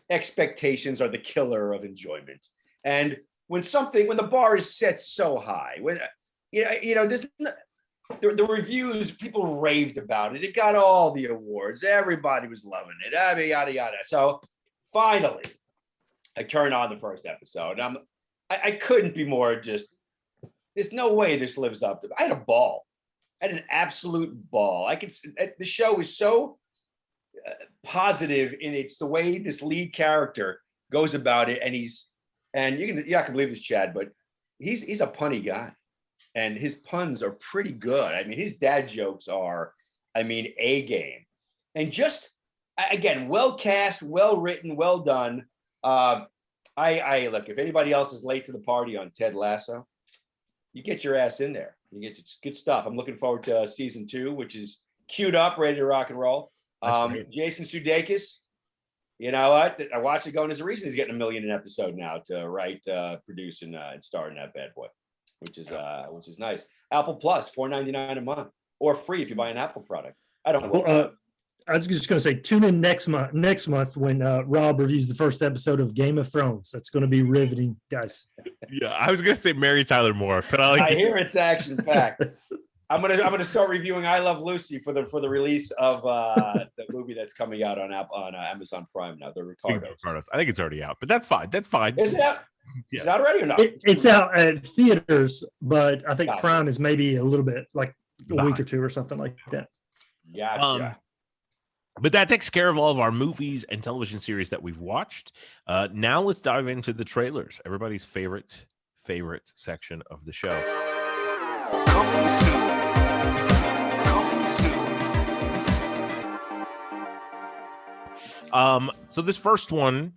expectations are the killer of enjoyment. And when the bar is set so high, the reviews, people raved about it. It got all the awards. Everybody was loving it. Yada, yada. So finally, I turn on the first episode. And I couldn't be more just, there's no way this lives up to it. I had a ball. I had an absolute ball. The show is so positive in it's the way this lead character goes about it. And you're not gonna believe this, Chad, but he's a punny guy. And his puns are pretty good. I mean, his dad jokes are, A game. And just, again, well cast, well written, well done. I look, if anybody else is late to the party on Ted Lasso, you get your ass in there. You get good stuff. I'm looking forward to season 2, which is queued up, ready to rock and roll. Jason Sudeikis, you know what? I watched it going. There's a reason he's getting $1 million an episode now to write, produce, and star in that bad boy, which is nice. Apple Plus, $4.99 a month, or free if you buy an Apple product. I don't know. Well, I was just going to say, tune in next month when Rob reviews the first episode of Game of Thrones. That's going to be riveting, guys. Yeah, I was going to say Mary Tyler Moore, but I hear it's action packed. I'm gonna start reviewing I Love Lucy for the release of the movie that's coming out on Amazon Prime now. The Ricardos. I think it's already out, but that's fine. That's fine. Is it out? Yeah. Is it out already or not? It's out at theaters, but I think Prime is maybe a little bit like a week or two or something like that. Gotcha. But that takes care of all of our movies and television series that we've watched. Now let's dive into the trailers. Everybody's favorite section of the show. Coming soon. So this first one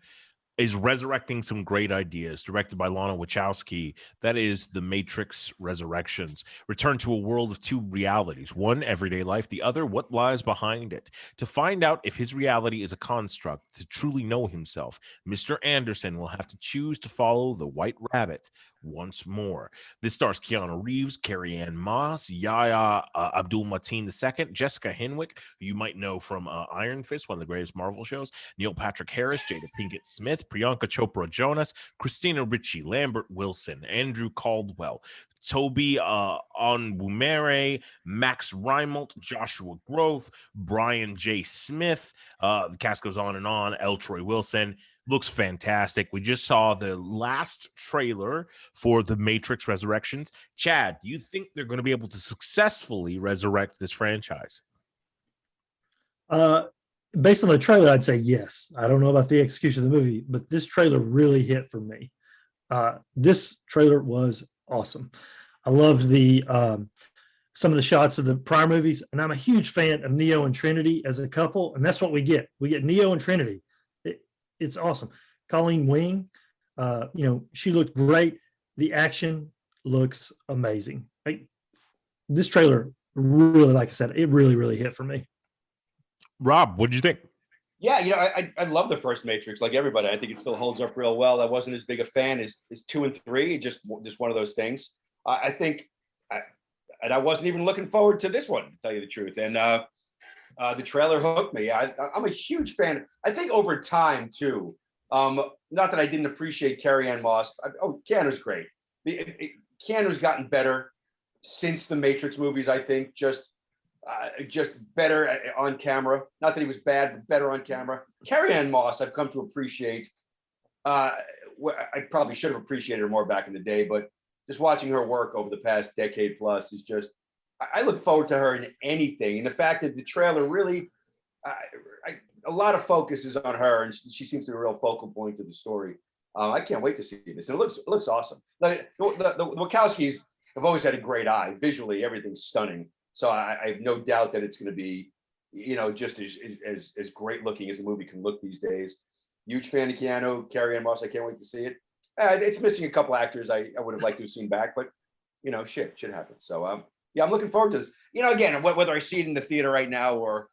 is resurrecting some great ideas, directed by Lana Wachowski. That is The Matrix Resurrections. Return to a world of two realities. One, everyday life. The other, what lies behind it. To find out if his reality is a construct, to truly know himself, Mr. Anderson will have to choose to follow the White Rabbit once more. This stars Keanu Reeves, Carrie-Anne Moss, Yahya Abdul-Mateen II, Jessica Henwick, who you might know from Iron Fist, one of the greatest Marvel shows, Neil Patrick Harris, Jada Pinkett Smith, Priyanka Chopra Jonas, Christina Ricci, Lambert Wilson, Andrew Caldwell, Toby Onwumere, Max Reimolt, Joshua Groth, Brian J. Smith. The cast goes on and on. L. Troy Wilson. Looks fantastic. We just saw the last trailer for The Matrix Resurrections. Chad, do you think they're going to be able to successfully resurrect this franchise? Based on the trailer, I'd say yes. I don't know about the execution of the movie, but this trailer really hit for me. This trailer was awesome. I loved some of the shots of the prior movies, and I'm a huge fan of Neo and Trinity as a couple, and that's what we get. We get Neo and Trinity. It's awesome. Colleen Wing, she looked great. The action looks amazing. This trailer really, like I said, it really, really hit for me. Rob, what did you think? Yeah, I love the first Matrix, like everybody. I think it still holds up real well. I wasn't as big a fan as 2 and 3. Just one of those things. I think, and I wasn't even looking forward to this one, to tell you the truth. And the trailer hooked me. I'm a huge fan. I think over time too. Not that I didn't appreciate Carrie-Anne Moss. Keanu's great. Keanu's gotten better since the Matrix movies. I think just better on camera. Not that he was bad, but better on camera. Carrie-Anne Moss, I've come to appreciate. I probably should have appreciated her more back in the day, but just watching her work over the past decade plus is just. I look forward to her in anything. And the fact that the trailer really, a lot of focus is on her, and she seems to be a real focal point of the story. I can't wait to see this. And it looks awesome. Like the Wachowskis, I've always had a great eye. Visually, everything's stunning. So I have no doubt that it's going to be, just as great looking as a movie can look these days. Huge fan of Keanu, Carrie Ann Moss. I can't wait to see it. It's missing a couple actors I would have liked to have seen back, but shit happens. So yeah, I'm looking forward to this. Again, whether I see it in the theater right now or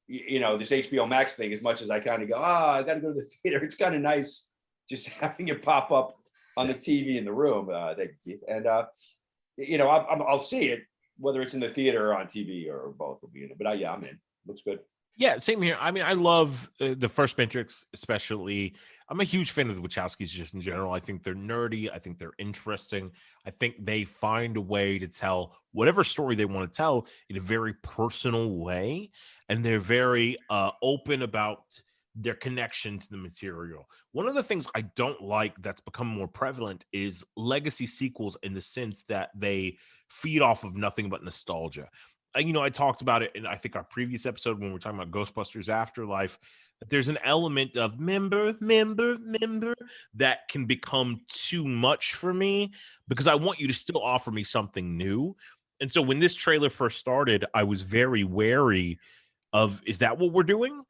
this HBO Max thing, as much as I kind of go, I got to go to the theater. It's kind of nice just having it pop up on the TV in the room. Thank you, Keith. And I'll see it, whether it's in the theater or on TV or both will be in it. But yeah, I'm in. Looks good. Yeah, same here. I mean, I love the first Matrix, especially. I'm a huge fan of the Wachowskis just in general. I think they're nerdy. I think they're interesting. I think they find a way to tell whatever story they want to tell in a very personal way. And they're very open about their connection to the material. One of the things I don't like that's become more prevalent is legacy sequels, in the sense that they feed off of nothing but nostalgia. I talked about it in, I think, our previous episode when we were talking about Ghostbusters Afterlife, that there's an element of member that can become too much for me, because I want you to still offer me something new. And so when this trailer first started, I was very wary of, is that what we're doing?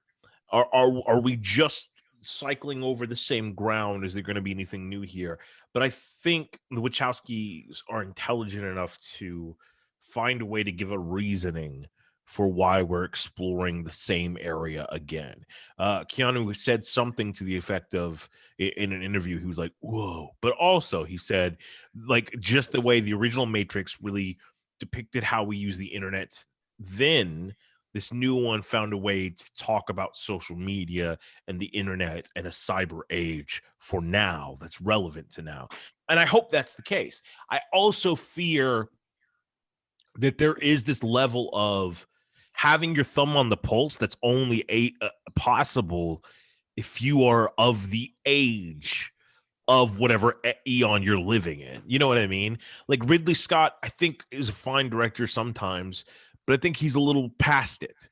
Are we just cycling over the same ground? Is there going to be anything new here? But I think the Wachowskis are intelligent enough to find a way to give a reasoning for why we're exploring the same area again. Keanu said something to the effect of, in an interview, he was like, whoa. But also he said, like, just the way the original Matrix really depicted how we use the internet, then this new one found a way to talk about social media and the internet and a cyber age for now that's relevant to now. And I hope that's the case. I also fear that there is this level of having your thumb on the pulse that's only possible if you are of the age of whatever eon you're living in. You know what I mean? Like Ridley Scott, I think, is a fine director sometimes, but I think he's a little past it,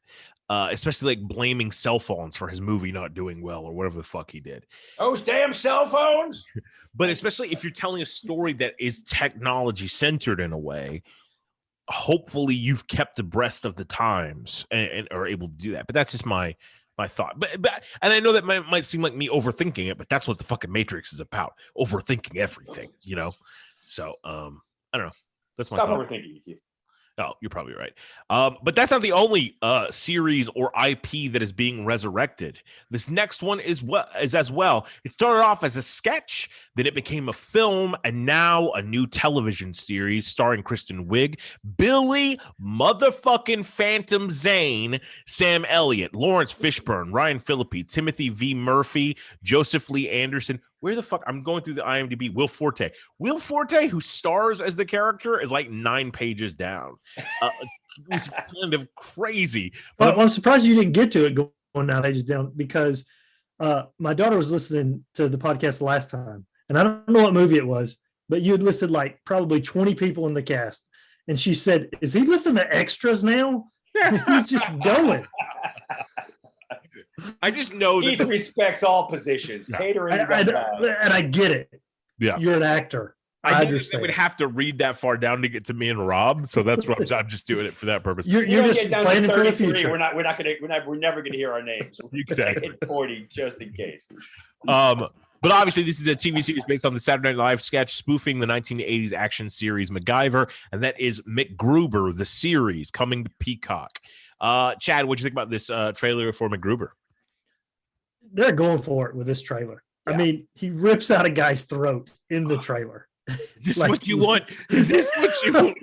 especially like blaming cell phones for his movie not doing well or whatever the fuck he did. Those damn cell phones. But especially if you're telling a story that is technology centered in a way, hopefully you've kept abreast of the times and are able to do that. But that's just my thought. But and I know that might seem like me overthinking it, but that's what the fucking Matrix is about. Overthinking everything, So I don't know. That's my Stop thought. overthinking it. Oh, you're probably right. But that's not the only series or IP that is being resurrected. This next one is as well. It started off as a sketch, then it became a film, and now a new television series starring Kristen Wiig, Billy motherfucking Phantom Zane, Sam Elliott, Lawrence Fishburne, Ryan Phillippe, Timothy V. Murphy, Joseph Lee Anderson. Where the fuck? I'm going through the IMDb. Will Forte. Will Forte, who stars as the character, is like 9 pages down. It's kind of crazy. But I'm surprised you didn't get to it going 9 pages down, because my daughter was listening to the podcast last time, and I don't know what movie it was, but you had listed like probably 20 people in the cast. And she said, is he listening to extras now? He's just going. I just know He that respects all positions. Catering. And I get it. Yeah. You're an actor. I understand. would have to read that far down to get to me and Rob, so that's what I'm just doing it for that purpose. You're just planning for the future. We're never gonna hear our names. Exactly. 40 just in case. But obviously, this is a TV series based on the Saturday Night Live sketch spoofing the 1980s action series MacGyver, and that is MacGruber, the series, coming to Peacock. Chad, what'd you think about this trailer for MacGruber? They're going for it with this trailer. Yeah. I mean, he rips out a guy's throat in the trailer. Is this what you want? Is this what you want?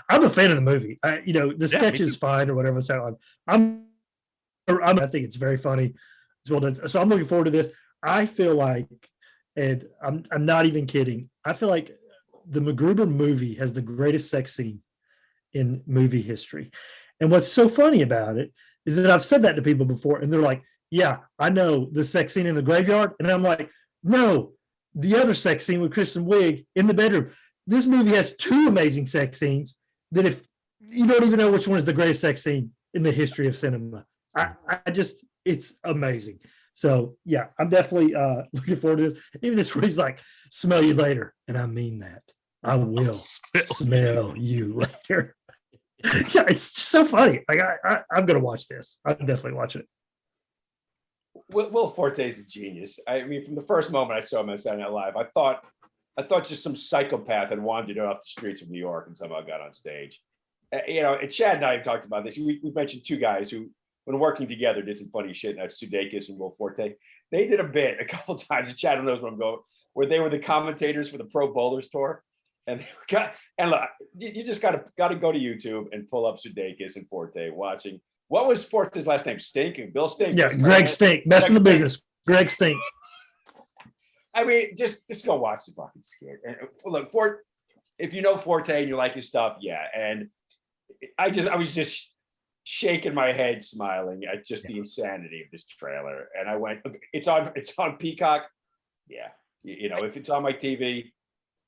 I'm a fan of the movie. The sketch is fine or whatever. So I think it's very funny. It's well done. So I'm looking forward to this. I feel like, and I'm not even kidding, I feel like the MacGruber movie has the greatest sex scene in movie history. And what's so funny about it is that I've said that to people before, and they're like, yeah, I know the sex scene in the graveyard. And I'm like, no, the other sex scene with Kristen Wiig in the bedroom. This movie has 2 amazing sex scenes that if you don't even know which one is the greatest sex scene in the history of cinema. It's amazing. So yeah, I'm definitely looking forward to this. Even this where he's like, smell you later. And I mean that. I will smell you later. Yeah, it's just so funny. Like I'm gonna watch this. I'm definitely watching it. Will Forte's a genius. I mean, from the first moment I saw him on Saturday Night Live, I thought just some psychopath had wandered off the streets of New York and somehow got on stage. And Chad and I have talked about this. We mentioned two guys who, when working together, did some funny shit. And that's Sudeikis and Will Forte. They did a bit a couple of times. And Chad knows where I'm going, where they were the commentators for the Pro Bowlers tour. And look, you just got to go to YouTube and pull up Sudeikis and Forte watching. What was Forte's last name? Stink? Bill Stink. Yeah, Greg Stink. Best in the business. Greg Stink. I mean, just go watch the fucking skit. And look, if you know Forte and you like his stuff, yeah. And I was just shaking my head, smiling at just the insanity of this trailer. And I went, it's on Peacock. Yeah, you know, if it's on my TV,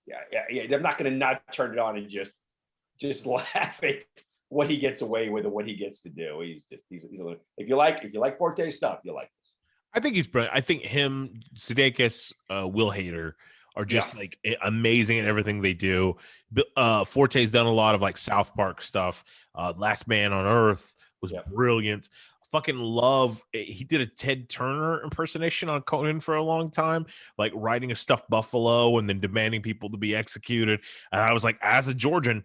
yeah. I'm not going to not turn it on and just laugh at what he gets away with and what he gets to do. He's if you like Forte stuff, you like this. I think he's brilliant. I think him, Sudeikis, Will Hader are just like amazing at everything they do. Forte's done a lot of like South Park stuff. Last Man on Earth was brilliant. Fucking love. He did a Ted Turner impersonation on Conan for a long time, like riding a stuffed buffalo and then demanding people to be executed. And I was like, as a Georgian,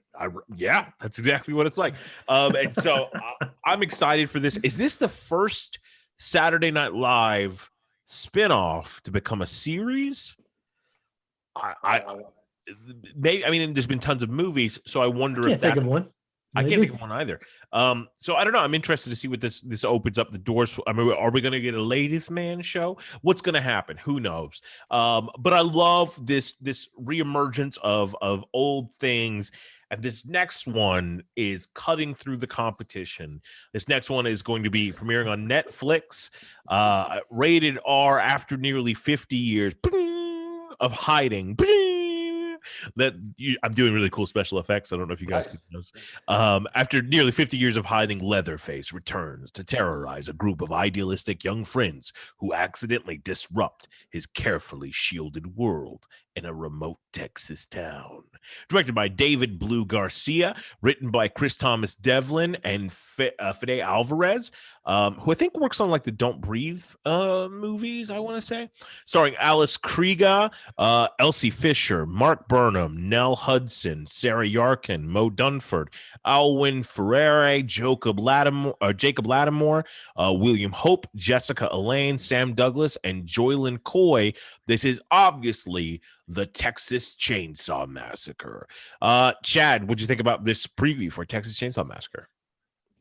that's exactly what it's like. And so I'm excited for this. Is this the first Saturday Night Live spinoff to become a series? I mean, there's been tons of movies, so I wonder if think of one. I can't think of one either. So I don't know. I'm interested to see what this opens up the doors for. I mean, are we going to get a Ladies Man show? What's going to happen? Who knows? But I love this reemergence of old things. And this next one is cutting through the competition. This next one is going to be premiering on Netflix, rated R after nearly 50 years of hiding. I'm doing really cool special effects. I don't know if you guys can notice. After nearly 50 years of hiding, Leatherface returns to terrorize a group of idealistic young friends who accidentally disrupt his carefully shielded world in a remote Texas town. Directed by David Blue Garcia, written by Chris Thomas Devlin and Fede Alvarez, who I think works on like the Don't Breathe movies, I want to say. Starring Alice Krieger, Elsie Fisher, Mark Burnham, Nell Hudson, Sarah Yarkin, Mo Dunford, Alwyn Ferrere, Jacob Lattimore, William Hope, Jessica Elaine, Sam Douglas, and Joylyn Coy. This is obviously the Texas Chainsaw Massacre. Chad, what'd you think about this preview for Texas Chainsaw Massacre?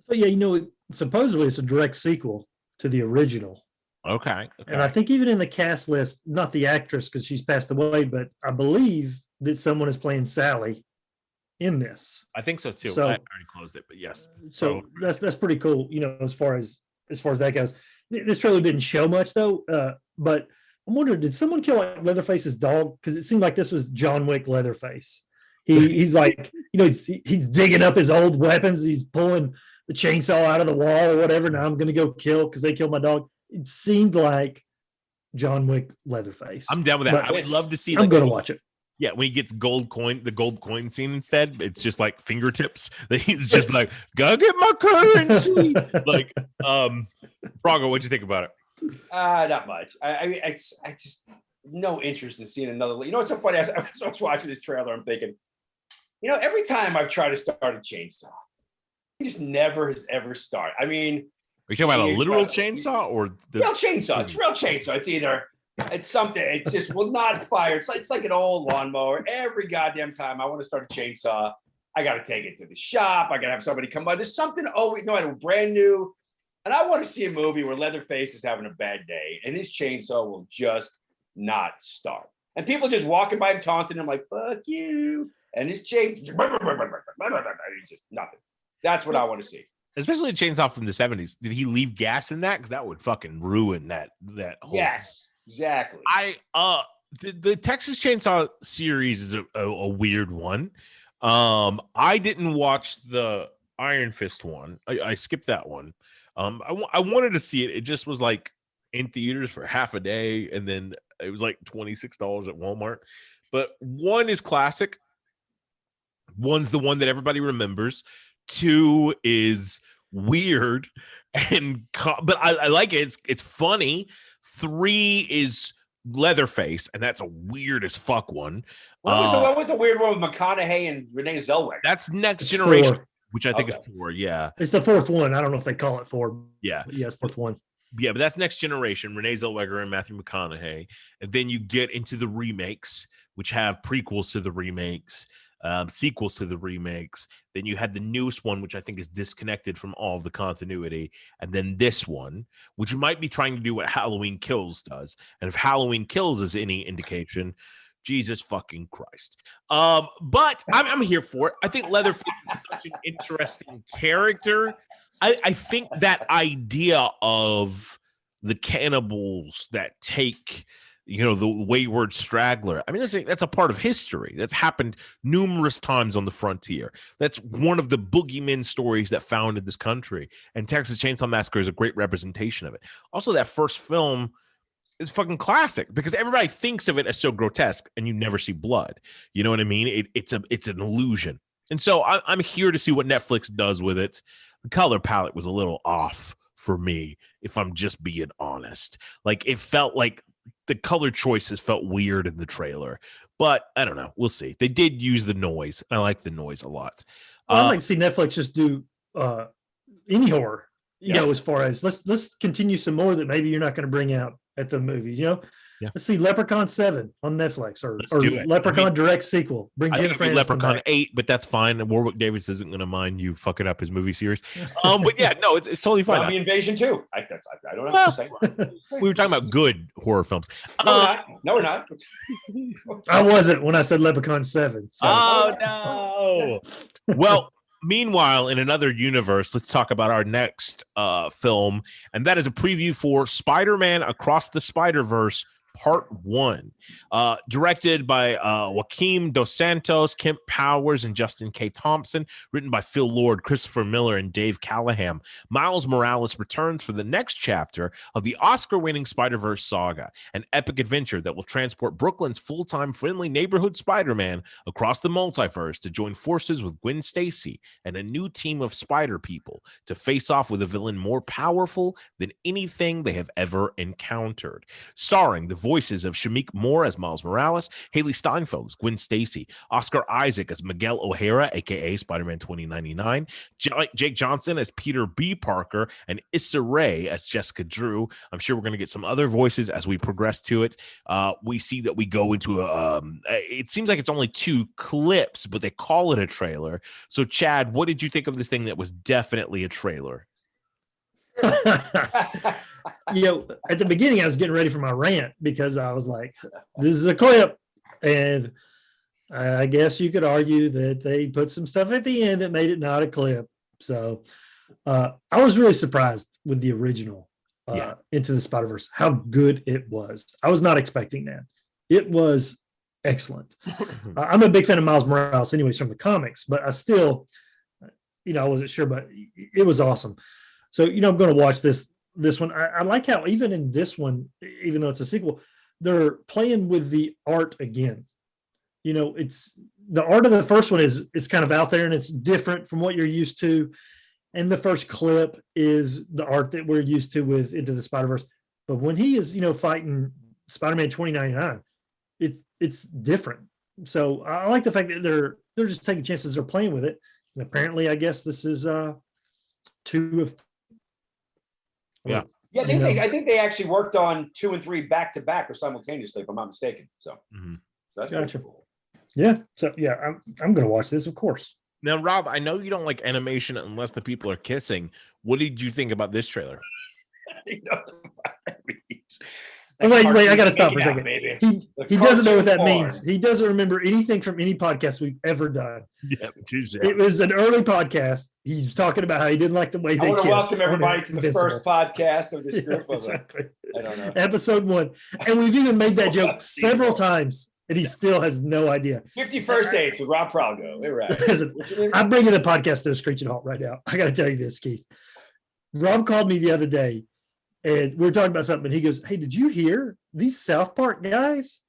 So yeah, supposedly it's a direct sequel to the original. Okay. And I think even in the cast list, not the actress because she's passed away, but I believe that someone is playing Sally in this. I think so too. So, I already closed it, but yes. So that's pretty cool. As far as that goes. This trailer didn't show much though, but I'm wondering, did someone kill like Leatherface's dog? Because it seemed like this was John Wick Leatherface. He's like, he's digging up his old weapons. He's pulling the chainsaw out of the wall or whatever. Now I'm going to go kill because they killed my dog. It seemed like John Wick Leatherface. I'm down with that. I would love to see. I'm going to watch it. Yeah, when he gets the gold coin scene instead, it's just like fingertips. He's just like, gotta get my currency. Like, Braga, what'd you think about it? Not much. I just no interest in seeing another. What's so funny? I was watching this trailer. I'm thinking, every time I've tried to start a chainsaw, it just never has ever started. I mean, are you talking about a literal chainsaw or the real chainsaw? It's real chainsaw. It's something. It just will not fire. It's like an old lawnmower. Every goddamn time I want to start a chainsaw, I got to take it to the shop. I got to have somebody come by. There's something always, brand new. And I want to see a movie where Leatherface is having a bad day and his chainsaw will just not start. And people just walking by him taunting him like, fuck you. And his chainsaw, just nothing. That's what I want to see. Especially a chainsaw from the 70s. Did he leave gas in that? Because that would fucking ruin that whole Yes, exactly. The Texas Chainsaw series is a weird one. I didn't watch the Iron Fist one. I skipped that one. I wanted to see it. It just was like in theaters for half a day, and then it was like $26 at Walmart. But one is classic, One's the one that everybody remembers. 2 is weird, but I like it. It's funny. 3 is Leatherface, and that's a weird as fuck one. What was the weird one with McConaughey and Renee Zellweger? That's Next It's Generation, 4. which I think Okay. is 4. Yeah, It's the 4th one. I don't know if they call it 4. yeah, But yes, 4th one. yeah. But that's Next Generation. Renee Zellweger and Matthew McConaughey, and then you get into the remakes, which have prequels to the remakes, sequels to the remakes. Then you had the newest one, which I think is disconnected from all of the continuity, and then this one, which might be trying to do what Halloween Kills does. And if Halloween Kills is any indication, Jesus fucking Christ. But I'm here for it. I think Leatherface is such an interesting character. I think that idea of the cannibals that take, the wayward straggler. I mean, that's a part of history. That's happened numerous times on the frontier. That's one of the boogeyman stories that founded this country. And Texas Chainsaw Massacre is a great representation of it. Also, that first film is fucking classic because everybody thinks of it as so grotesque and you never see blood. You know what I mean? It's an illusion. And so I'm here to see what Netflix does with it. The color palette was a little off for me, if I'm just being honest. Like, it felt like the color choices felt weird in the trailer, but I don't know. We'll see. They did use the noise. I like the noise a lot. Well, I'd like to see Netflix just do any horror, Yeah. as far as let's continue some more that maybe you're not going to bring out at the movies, Yeah. Let's see Leprechaun 7 on Netflix or do it. Leprechaun direct sequel. Bring I think Jennifer it'd be Aniston Leprechaun back. 8, but that's fine. And Warwick Davis isn't going to mind you fucking up his movie series. But yeah, no, it's totally fine. Zombie Invasion 2. I don't have to say. We were talking about good horror films. No, we're not. I wasn't when I said Leprechaun 7. So. Oh no. Well, meanwhile, in another universe, let's talk about our next film, and that is a preview for Spider-Man Across the Spider-Verse Part 1, directed by Joaquim Dos Santos, Kemp Powers, and Justin K. Thompson, written by Phil Lord, Christopher Miller, and Dave Callahan. Miles Morales returns for the next chapter of the Oscar-winning Spider-Verse saga, an epic adventure that will transport Brooklyn's full-time friendly neighborhood Spider-Man across the multiverse to join forces with Gwen Stacy and a new team of Spider people to face off with a villain more powerful than anything they have ever encountered. Starring the voices of Shamik Moore as Miles Morales, Haley Steinfeld as Gwen Stacy, Oscar Isaac as Miguel O'Hara, aka Spider-Man 2099, Jake Johnson as Peter B. Parker, and Issa Rae as Jessica Drew. I'm sure we're going to get some other voices as we progress to it. We see that we go into it seems like it's only 2 clips, but they call it a trailer. So Chad, what did you think of this thing that was definitely a trailer? At the beginning, I was getting ready for my rant because I was like, this is a clip. And I guess you could argue that they put some stuff at the end that made it not a clip. So I was really surprised with the original Into the Spider-Verse, how good it was. I was not expecting that. It was excellent. I'm a big fan of Miles Morales anyways from the comics, but I still, I wasn't sure, but it was awesome. So, I'm going to watch this one. I like how even in this one, even though it's a sequel, they're playing with the art again. It's the art of the first one is kind of out there and it's different from what you're used to. And the first clip is the art that we're used to with Into the Spider-Verse. But when he is, fighting Spider-Man 2099, it's different. So I like the fact that they're just taking chances. They're playing with it. And apparently, I guess this is 2 of. Yeah. Yeah, I think they actually worked on 2 and 3 back to back or simultaneously, if I'm not mistaken. So, so that's Gotcha. cool. Yeah. So I'm going to watch this, of course. Now, Rob, I know you don't like animation unless the people are kissing. What did you think about this trailer? Wait, I got to stop for a second. Baby. He doesn't know what that cartoon means. He doesn't remember anything from any podcast we've ever done. Yeah, Tuesday. It was an early podcast. He's talking about how he didn't like the way I they want kissed. to welcome everybody to the Invincible. first podcast of this group. Exactly. I don't know. Episode 1. And we've even made that joke several times, and he still has no idea. 51st Dates with Rob Pralgo. We're right. Listen, I'm bringing the podcast to a screeching halt right now. I got to tell you this, Keith. Rob called me the other day, and we were talking about something, and he goes, "Hey, did you hear these South Park guys?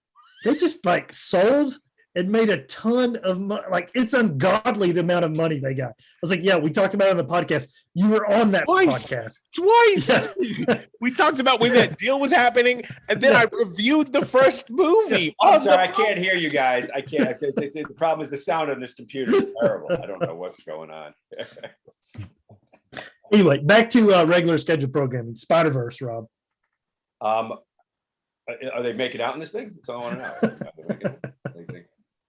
They just sold and made a ton of money. Like, it's ungodly the amount of money they got. I was like, yeah, we talked about it on the podcast. You were on that podcast. Twice. Yeah. We talked about when that deal was happening, and then I reviewed the first movie. I'm sorry, I can't hear you guys. I can't. The problem is the sound on this computer is terrible. I don't know what's going on. Anyway, back to regular scheduled programming. Spider-Verse, Rob. Are they making out in this thing? That's all I want to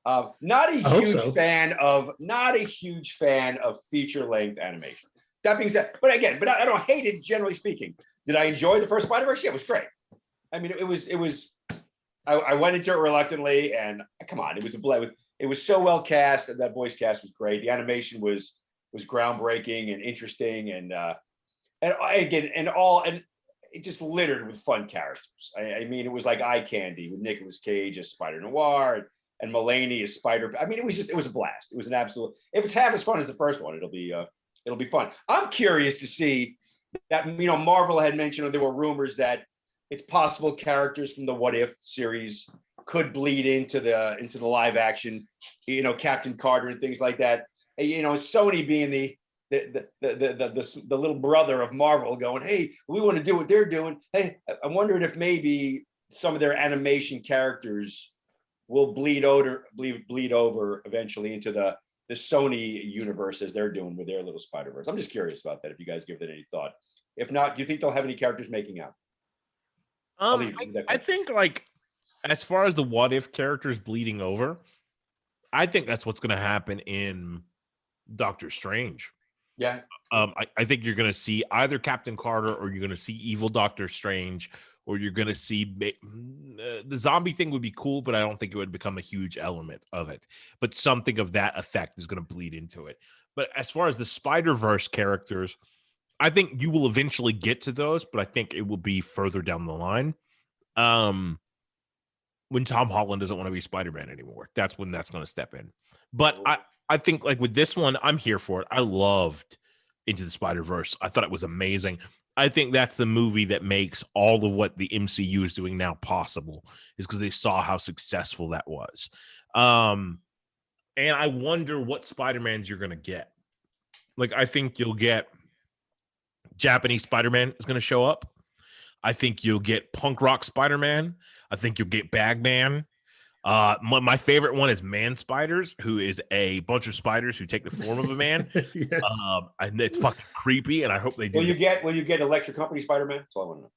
know. Not a huge fan of feature-length animation. That being said, but I don't hate it. Generally speaking, did I enjoy the first Spider-Verse? Yeah, it was great. I mean, it was. I went into it reluctantly, and come on, it was it was so well cast, and that voice cast was great. The animation was groundbreaking and interesting, and it just littered with fun characters. I mean, it was like eye candy with Nicolas Cage as Spider Noir and Mulaney as Spider. I mean, it was a blast. It was an absolute. If it's half as fun as the first one, it'll be fun. I'm curious to see that. Marvel had mentioned, or there were rumors that it's possible characters from the What If series could bleed into the live action, Captain Carter and things like that. Sony being the little brother of Marvel, going, hey, we want to do what they're doing. Hey, I'm wondering if maybe some of their animation characters will bleed over eventually into the Sony universe as they're doing with their little Spider-Verse. I'm just curious about that, if you guys give that any thought. If not, do you think they'll have any characters making out? I think, like, as far as the What If characters bleeding over, I think that's what's going to happen in Doctor Strange. Yeah. I think you're going to see either Captain Carter, or you're going to see evil Doctor Strange, or you're going to see the zombie thing would be cool, but I don't think it would become a huge element of it. But something of that effect is going to bleed into it. But as far as the Spider-Verse characters, I think you will eventually get to those, but I think it will be further down the line. When Tom Holland doesn't want to be Spider-Man anymore, that's when that's going to step in. But I think, like, with this one, I'm here for it. I loved Into the Spider-Verse. I thought it was amazing. I think that's the movie that makes all of what the MCU is doing now possible, is because they saw how successful that was. And I wonder what Spider-Mans you're going to get. Like, I think you'll get Japanese Spider-Man is going to show up. I think you'll get punk rock Spider-Man. I think you'll get Bagman. My favorite one is Man Spiders, who is a bunch of spiders who take the form of a man. Yes. And it's fucking creepy, and I hope they do. Will you get Electric Company Spider-Man? That's all I want to know.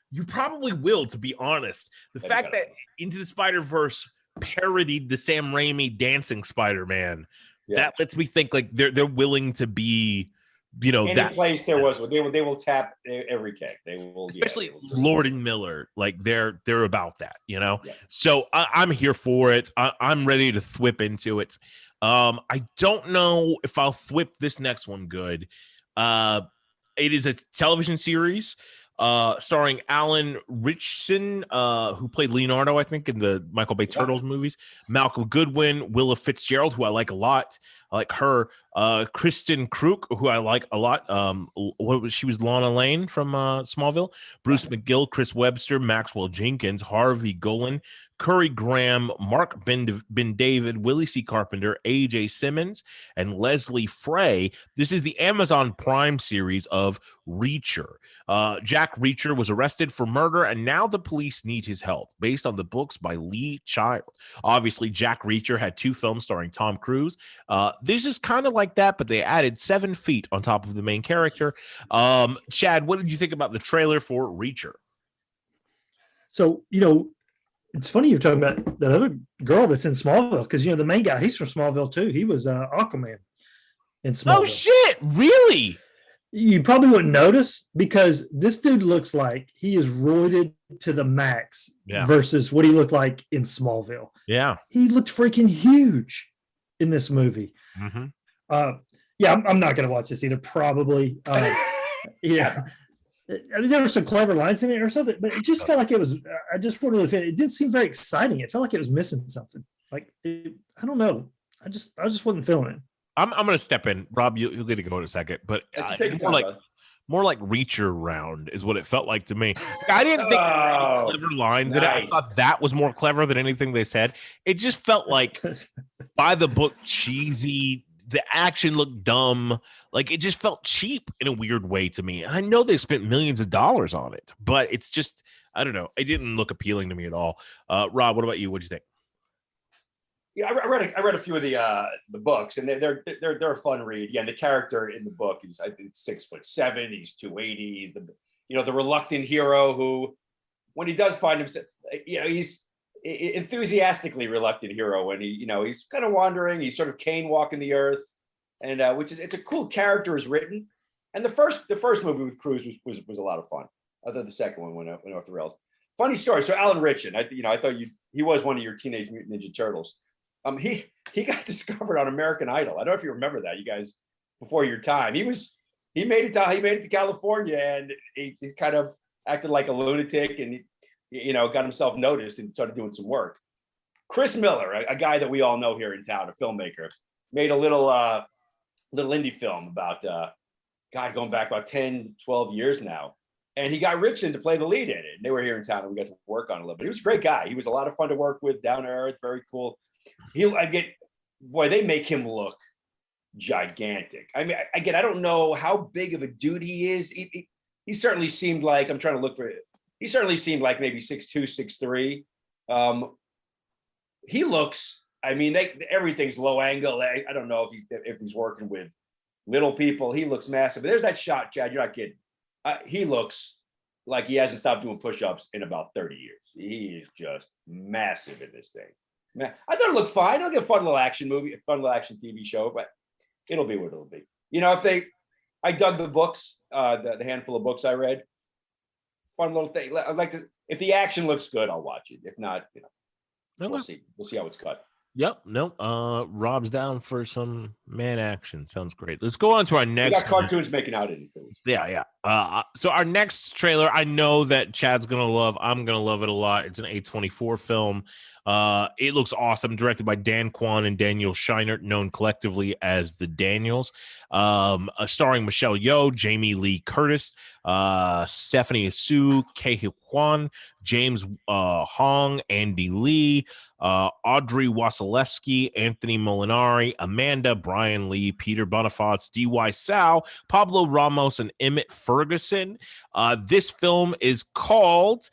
You probably will, to be honest. The fact that Into the Spider-Verse parodied the Sam Raimi dancing Spider-Man, that lets me think, like, they're willing to be, any place there was, they will tap every keg. They will, especially Lord and Miller, like they're about that, So I'm here for it. I'm ready to thwip into it. I don't know if I'll thwip this next one good. It is a television series starring Alan Ritchson, who played Leonardo, I think, in the Michael Bay Turtles movies. Malcolm Goodwin, Willa Fitzgerald, who I like a lot. I like her. Kristen Kruk, who I like a lot. She was Lana Lane from Smallville. Bruce McGill, Chris Webster, Maxwell Jenkins, Harvey Golan, Curry Graham, Mark Ben David, Willie C. Carpenter, A.J. Simmons, and Leslie Frey. This is the Amazon Prime series of Reacher. Jack Reacher was arrested for murder, and now the police need his help, based on the books by Lee Child. Obviously, Jack Reacher had 2 films starring Tom Cruise. This is kind of like that, but they added 7 feet on top of the main character. Chad, what did you think about the trailer for Reacher? So, it's funny you're talking about that other girl that's in Smallville, because, the main guy, he's from Smallville too. He was Aquaman in Smallville. Oh, shit. Really? You probably wouldn't notice, because this dude looks like he is roided to the max versus what he looked like in Smallville. Yeah. He looked freaking huge in this movie. Mm-hmm. I'm not going to watch this either, probably. Yeah. I mean, there were some clever lines in it or something, but it just felt like it was, I just really felt it didn't seem very exciting. It felt like it was missing something. Like, I don't know. I just wasn't feeling it. I'm going to step in. Rob, you'll get to go in a second, but more like Reacher round is what it felt like to me. I didn't think there were any clever lines in it. I thought that was more clever than anything they said. It just felt like by the book cheesy. The action looked dumb. Like, it just felt cheap in a weird way to me. And I know they spent millions of dollars on it, but it's just, I don't know. It didn't look appealing to me at all. Rob, what about you? What'd you think? Yeah, I read a few of the books, and they're a fun read. Yeah, the character in the book is, I think, 6'7". He's 280. The reluctant hero who, when he does find himself, he's enthusiastically reluctant hero when he's kind of wandering. He's sort of Cain walking the earth, and it's a cool character is written. And the first movie with Cruise was a lot of fun. I thought the second one went off the rails. Funny story. So Alan Ritchson, I thought he was one of your Teenage Mutant Ninja Turtles. He got discovered on American Idol. I don't know if you remember that, you guys, before your time. He made it to California, and he's kind of acted like a lunatic, and got himself noticed and started doing some work. Chris Miller, a guy that we all know here in town, a filmmaker, made a little indie film about going back about 10, 12 years now. And he got Ritchson to play the lead in it. And they were here in town, and we got to work on it a little bit. He was a great guy. He was a lot of fun to work with, down to earth, very cool. They make him look gigantic. I mean, again, I don't know how big of a dude he is. He certainly seemed like, I'm trying to look for it. He certainly seemed like maybe 6'2", 6'3". He looks, I mean, everything's low angle. I don't know if he's working with little people. He looks massive. But there's that shot, Chad, you're not kidding. He looks like he hasn't stopped doing push-ups in about 30 years. He is just massive in this thing. Man, I thought it looked fine. It'll get a fun little action movie, a fun little action TV show, but it'll be what it'll be. I dug the books, the handful of books I read. Fun little thing. I'd like to, if the action looks good, I'll watch it. If not, we'll see. We'll see how it's cut. Yep. No. Rob's down for some man action. Sounds great. Let's go on to our next. We got cartoons making out in it. Yeah. So our next trailer, I know that Chad's gonna love. I'm gonna love it a lot. It's an A24 film. It looks awesome. Directed by Dan Kwan and Daniel Scheinert, known collectively as the Daniels. Starring Michelle Yeoh, Jamie Lee Curtis, Stephanie Su, Kei Kwan, James Hong, Andy Lee, Audrey Wasilewski, Anthony Molinari, Amanda, Brian Lee, Peter Boniface, D.Y. Sao, Pablo Ramos, and Emmett Ferguson. This film is called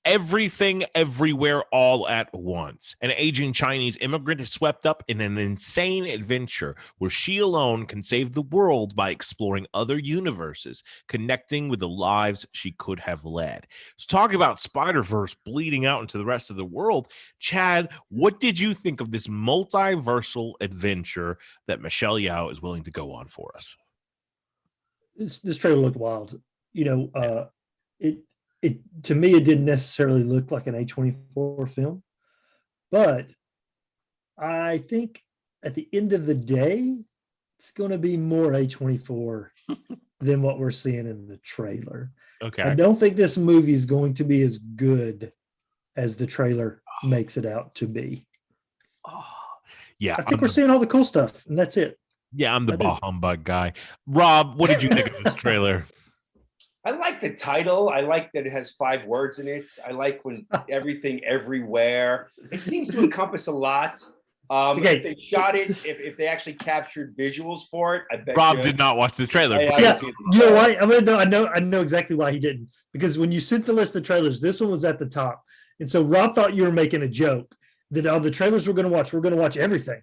Everything Everywhere All at Once. An aging Chinese immigrant is swept up in an insane adventure where she alone can save the world by exploring other universes, connecting with the lives she could have led. So talking about Spider-Verse bleeding out into the rest of the world, Chad, what did you think of this multiversal adventure that Michelle Yeoh is willing to go on for us? This trailer looked wild. It to me, it didn't necessarily look like an A24 film, but I think at the end of the day, it's going to be more A24 than what we're seeing in the trailer. Okay. I don't think this movie is going to be as good as the trailer makes it out to be. Yeah. I think we're seeing all the cool stuff, and that's it. Yeah, I'm the bah humbug guy. Rob, what did you think of this trailer? I like the title. I like that it has 5 words in it. I like when everything everywhere. It seems to encompass a lot. If they shot it, if they actually captured visuals for it, I bet Rob did not watch the trailer. Yeah, you know why? I know exactly why he didn't. Because when you sent the list of trailers, this one was at the top, and so Rob thought you were making a joke that all the trailers we're going to watch everything,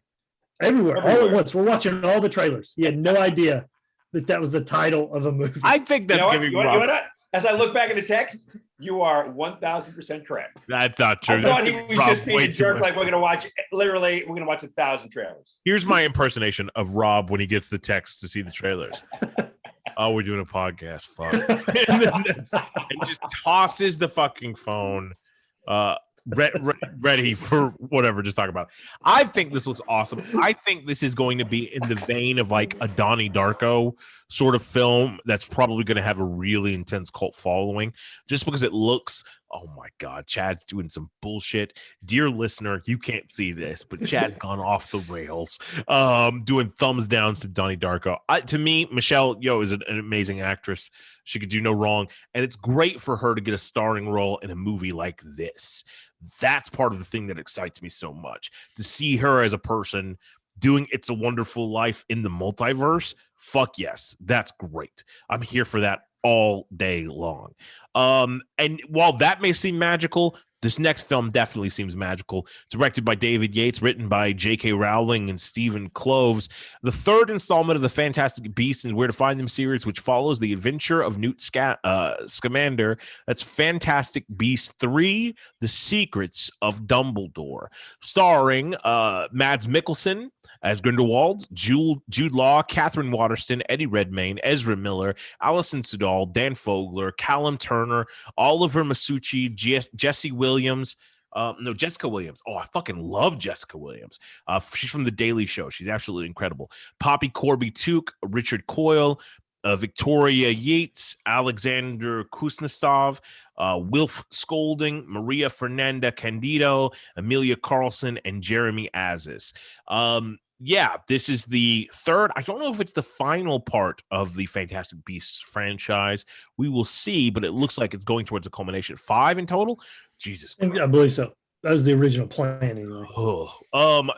everywhere, all at once. We're watching all the trailers. He had no idea that was the title of a movie. I think that's giving Rob. As I look back at the text, you are 1,000% correct. That's not true. I thought he was just being a jerk. Like we're going to watch 1,000 trailers. Here's my impersonation of Rob when he gets the text to see the trailers. Oh, we're doing a podcast. Fuck. and just tosses the fucking phone. Ready for whatever, just talk about it. I think this looks awesome. I think this is going to be in the vein of like a Donnie Darko sort of film that's probably going to have a really intense cult following just because it looks Oh my God, Chad's doing some bullshit. Dear listener, you can't see this, but Chad's gone off the rails, doing thumbs downs to Donnie Darko. To me, Michelle Yeoh is an amazing actress. She could do no wrong, and it's great for her to get a starring role in a movie like this. That's part of the thing that excites me so much, to see her as a person doing It's a Wonderful Life in the multiverse. Fuck yes, that's great. I'm here for that all day long. And while that may seem magical, this next film definitely seems magical. Directed by David Yates, written by J.K. Rowling and Stephen Kloves. The third installment of the Fantastic Beasts and Where to Find Them series, which follows the adventure of Newt Scamander. That's Fantastic Beasts 3, The Secrets of Dumbledore. Starring Mads Mikkelsen as Grindelwald, Jude Law, Catherine Waterston, Eddie Redmayne, Ezra Miller, Alison Sudol, Dan Fogler, Callum Turner, Oliver Masucci, Jessica Williams. Oh, I fucking love Jessica Williams. She's from The Daily Show. She's absolutely incredible. Poppy Corby-Took, Richard Coyle, Victoria Yates, Alexander Kuznetsov, Wilf Scolding, Maria Fernanda Candido, Amelia Carlson, and Jeremy Azis. Yeah, this is the third. I don't know if it's the final part of the Fantastic Beasts franchise. We will see, but it looks like it's going towards a culmination. 5 in total? Jesus Christ. I believe so. That was the original plan anyway.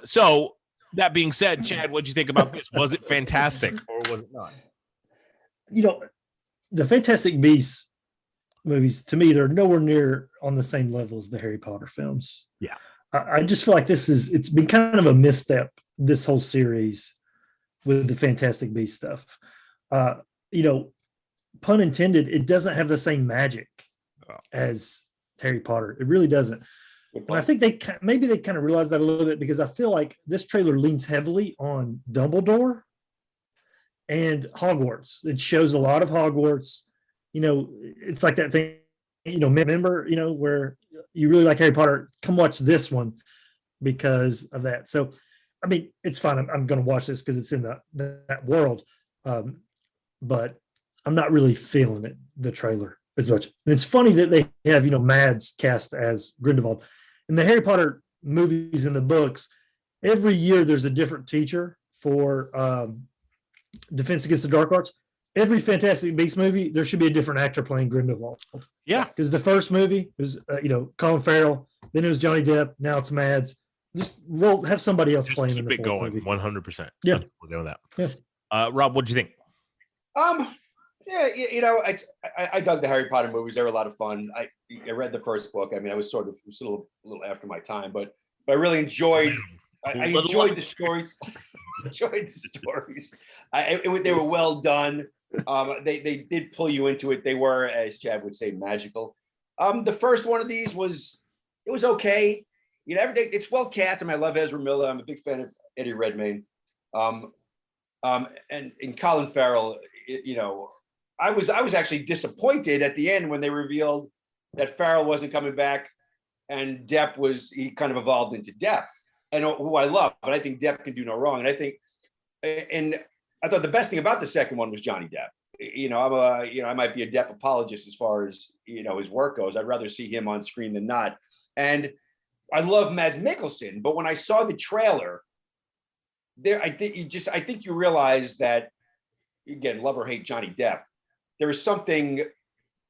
So that being said, Chad, what'd you think about this? Was it fantastic or was it not? You know, the Fantastic Beasts movies, to me, they're nowhere near on the same level as the Harry Potter films. Yeah. I just feel like it's been kind of a misstep, this whole series with the Fantastic Beasts stuff. You know, pun intended, it doesn't have the same magic as Harry Potter. It really doesn't. And I think they kind of realized that a little bit, because I feel like this trailer leans heavily on Dumbledore and Hogwarts. It shows a lot of Hogwarts. You know, it's like that thing, you know, remember, you know, where you really like Harry Potter, come watch this one because of that. So, I mean, it's fine. I'm going to watch this because it's in that world. But I'm not really feeling it, the trailer, as much. And it's funny that they have, you know, Mads cast as Grindelwald. In the Harry Potter movies and the books, every year there's a different teacher for Defense Against the Dark Arts. Every Fantastic Beasts movie, there should be a different actor playing Grindelwald. Yeah. Because the first movie was, you know, Colin Farrell. Then it was Johnny Depp. Now it's Mads. Just have somebody else playing. Keep it going, movie. 100%. Yeah. We're doing that. Yeah. Rob, what do you think? Yeah, you know, I dug the Harry Potter movies. They were a lot of fun. I read the first book. I mean, I was a little after my time, but I really enjoyed. I enjoyed the stories. They were well done. They did pull you into it. They were, as Chad would say, magical. The first one of these was okay. You know, it's well cast. I mean, I love Ezra Miller. I'm a big fan of Eddie Redmayne. And Colin Farrell. You know, I was actually disappointed at the end when they revealed that Farrell wasn't coming back, and he kind of evolved into Depp, and who I love, but I think Depp can do no wrong. And I thought the best thing about the second one was Johnny Depp. You know, I might be a Depp apologist as far as, you know, his work goes. I'd rather see him on screen than not. And I love Mads Mikkelsen, but when I saw the trailer, I think you realize that, again, love or hate Johnny Depp, there is something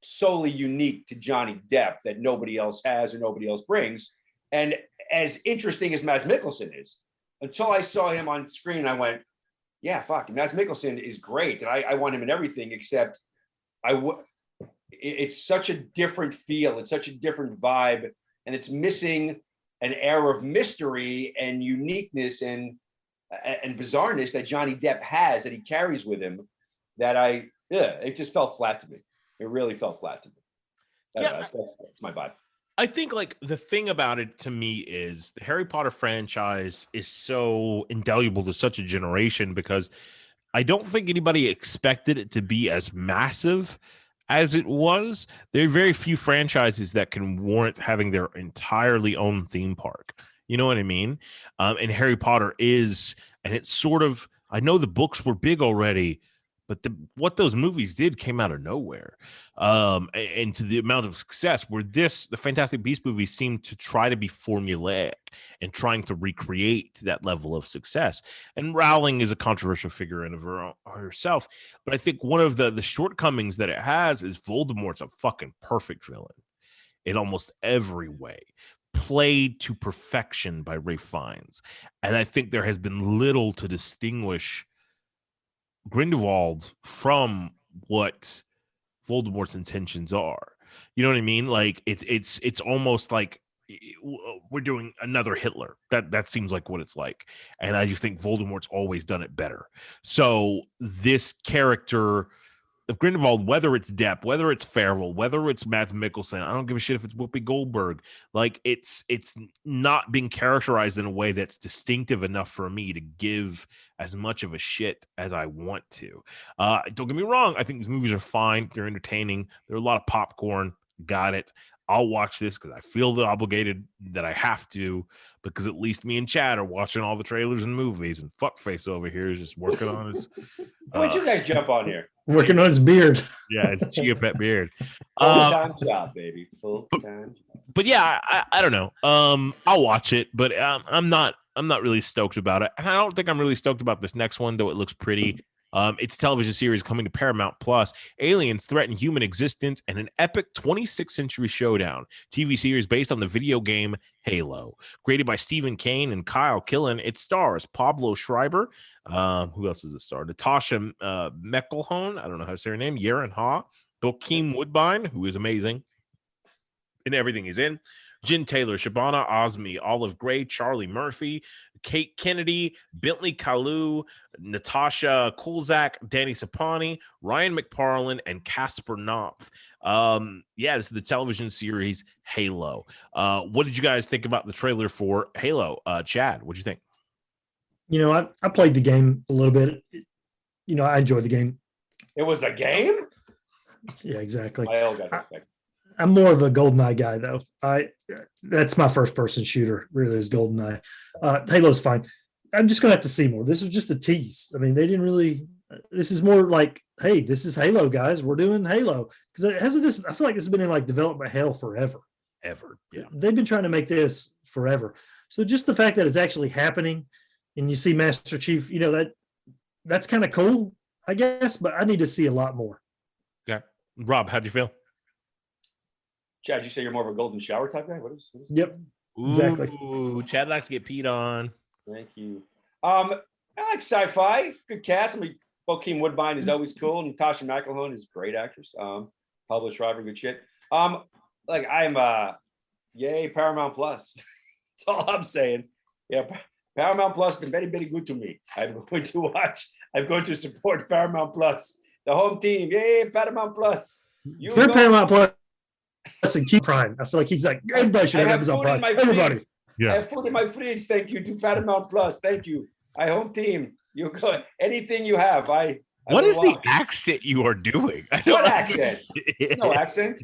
solely unique to Johnny Depp that nobody else has or nobody else brings. And as interesting as Mads Mikkelsen is, until I saw him on screen, I went, yeah, fuck, Mads Mikkelsen is great. And I want him in everything, except it's such a different feel. It's such a different vibe. And it's missing an air of mystery and uniqueness and bizarreness that Johnny Depp has, that he carries with him, that it just fell flat to me. It really fell flat to me. That's my vibe. I think, like, the thing about it to me is the Harry Potter franchise is so indelible to such a generation, because I don't think anybody expected it to be as massive as it was. There are very few franchises that can warrant having their entirely own theme park. You know what I mean? And Harry Potter is, and it's sort of, I know the books were big already, but what those movies did came out of nowhere. And to the amount of success where the Fantastic Beasts movies seemed to try to be formulaic and trying to recreate that level of success. And Rowling is a controversial figure in of herself, but I think one of the shortcomings that it has is Voldemort's a fucking perfect villain in almost every way, played to perfection by Ralph Fiennes. And I think there has been little to distinguish Grindelwald from what Voldemort's intentions are. You know what I mean? Like it's almost like we're doing another Hitler. That seems like what it's like. And I just think Voldemort's always done it better. So this character of Grindelwald, whether it's Depp, whether it's Farrell, whether it's Mads Mikkelsen, I don't give a shit if it's Whoopi Goldberg. Like it's not being characterized in a way that's distinctive enough for me to give as much of a shit as I want to. Don't get me wrong. I think these movies are fine. They're entertaining. They're a lot of popcorn. Got it. I'll watch this because I feel obligated that I have to, because at least me and Chad are watching all the trailers and movies, and Fuckface over here is just working on his. Why'd you guys jump on here? Working on his beard. Yeah, it's Chia Pet beard. Full-time job, baby. Full-time. But yeah, I don't know. I'll watch it, but I'm not really stoked about it, and I don't think I'm really stoked about this next one, though it looks pretty. It's a television series coming to Paramount Plus. Aliens threaten human existence and an epic 26th century showdown. TV series based on the video game Halo. Created by Stephen Kane and Kyle Killen. It stars Pablo Schreiber. Who else is it star? Natasha Meckelhone. I don't know how to say her name. Yaren Ha. Bokeem Woodbine, who is amazing in everything he's in. Jen Taylor, Shabana Azmi, Olive Gray, Charlie Murphy, Kate Kennedy, Bentley Kalu, Natasha Kulzak, Danny Sapani, Ryan McParlin, and Casper Knopf. This is the television series Halo. What did you guys think about the trailer for Halo? Chad, what'd you think? You know, I played the game a little bit. You know, I enjoyed the game. It was a game? Yeah, exactly. I all got respect. I'm more of a GoldenEye guy, though. That's my first person shooter, really, is GoldenEye. Halo's fine. I'm just going to have to see more. This was just a tease. I mean, they didn't really. This is more like, hey, this is Halo, guys. We're doing Halo. Because it hasn't this. I feel like this has been in like development hell forever. Ever. Yeah. They've been trying to make this forever. So just the fact that it's actually happening and you see Master Chief, you know, that's kind of cool, I guess, but I need to see a lot more. Okay. Rob, how'd you feel? Chad, you say you're more of a golden shower type guy? What is Yep. Exactly. Ooh, Chad likes to get peed on. Thank you. I like sci-fi. Good cast. I mean, Bokeem Woodbine is always cool. Natasha McElhone is a great actress. Pablo Schreiber, good shit. Yay, Paramount Plus. That's all I'm saying. Yeah, Paramount Plus been very, very good to me. I'm going to support Paramount Plus. The home team. Yay, Paramount Plus. You're Paramount Plus. And keep crying. I feel like he's like, everybody should have Amazon Prime. Everybody. Yeah. I have food in my fridge. Thank you to Paramount Plus. Thank you. I home team. You go anything you have. What is the accent you are doing? What accent? No accent.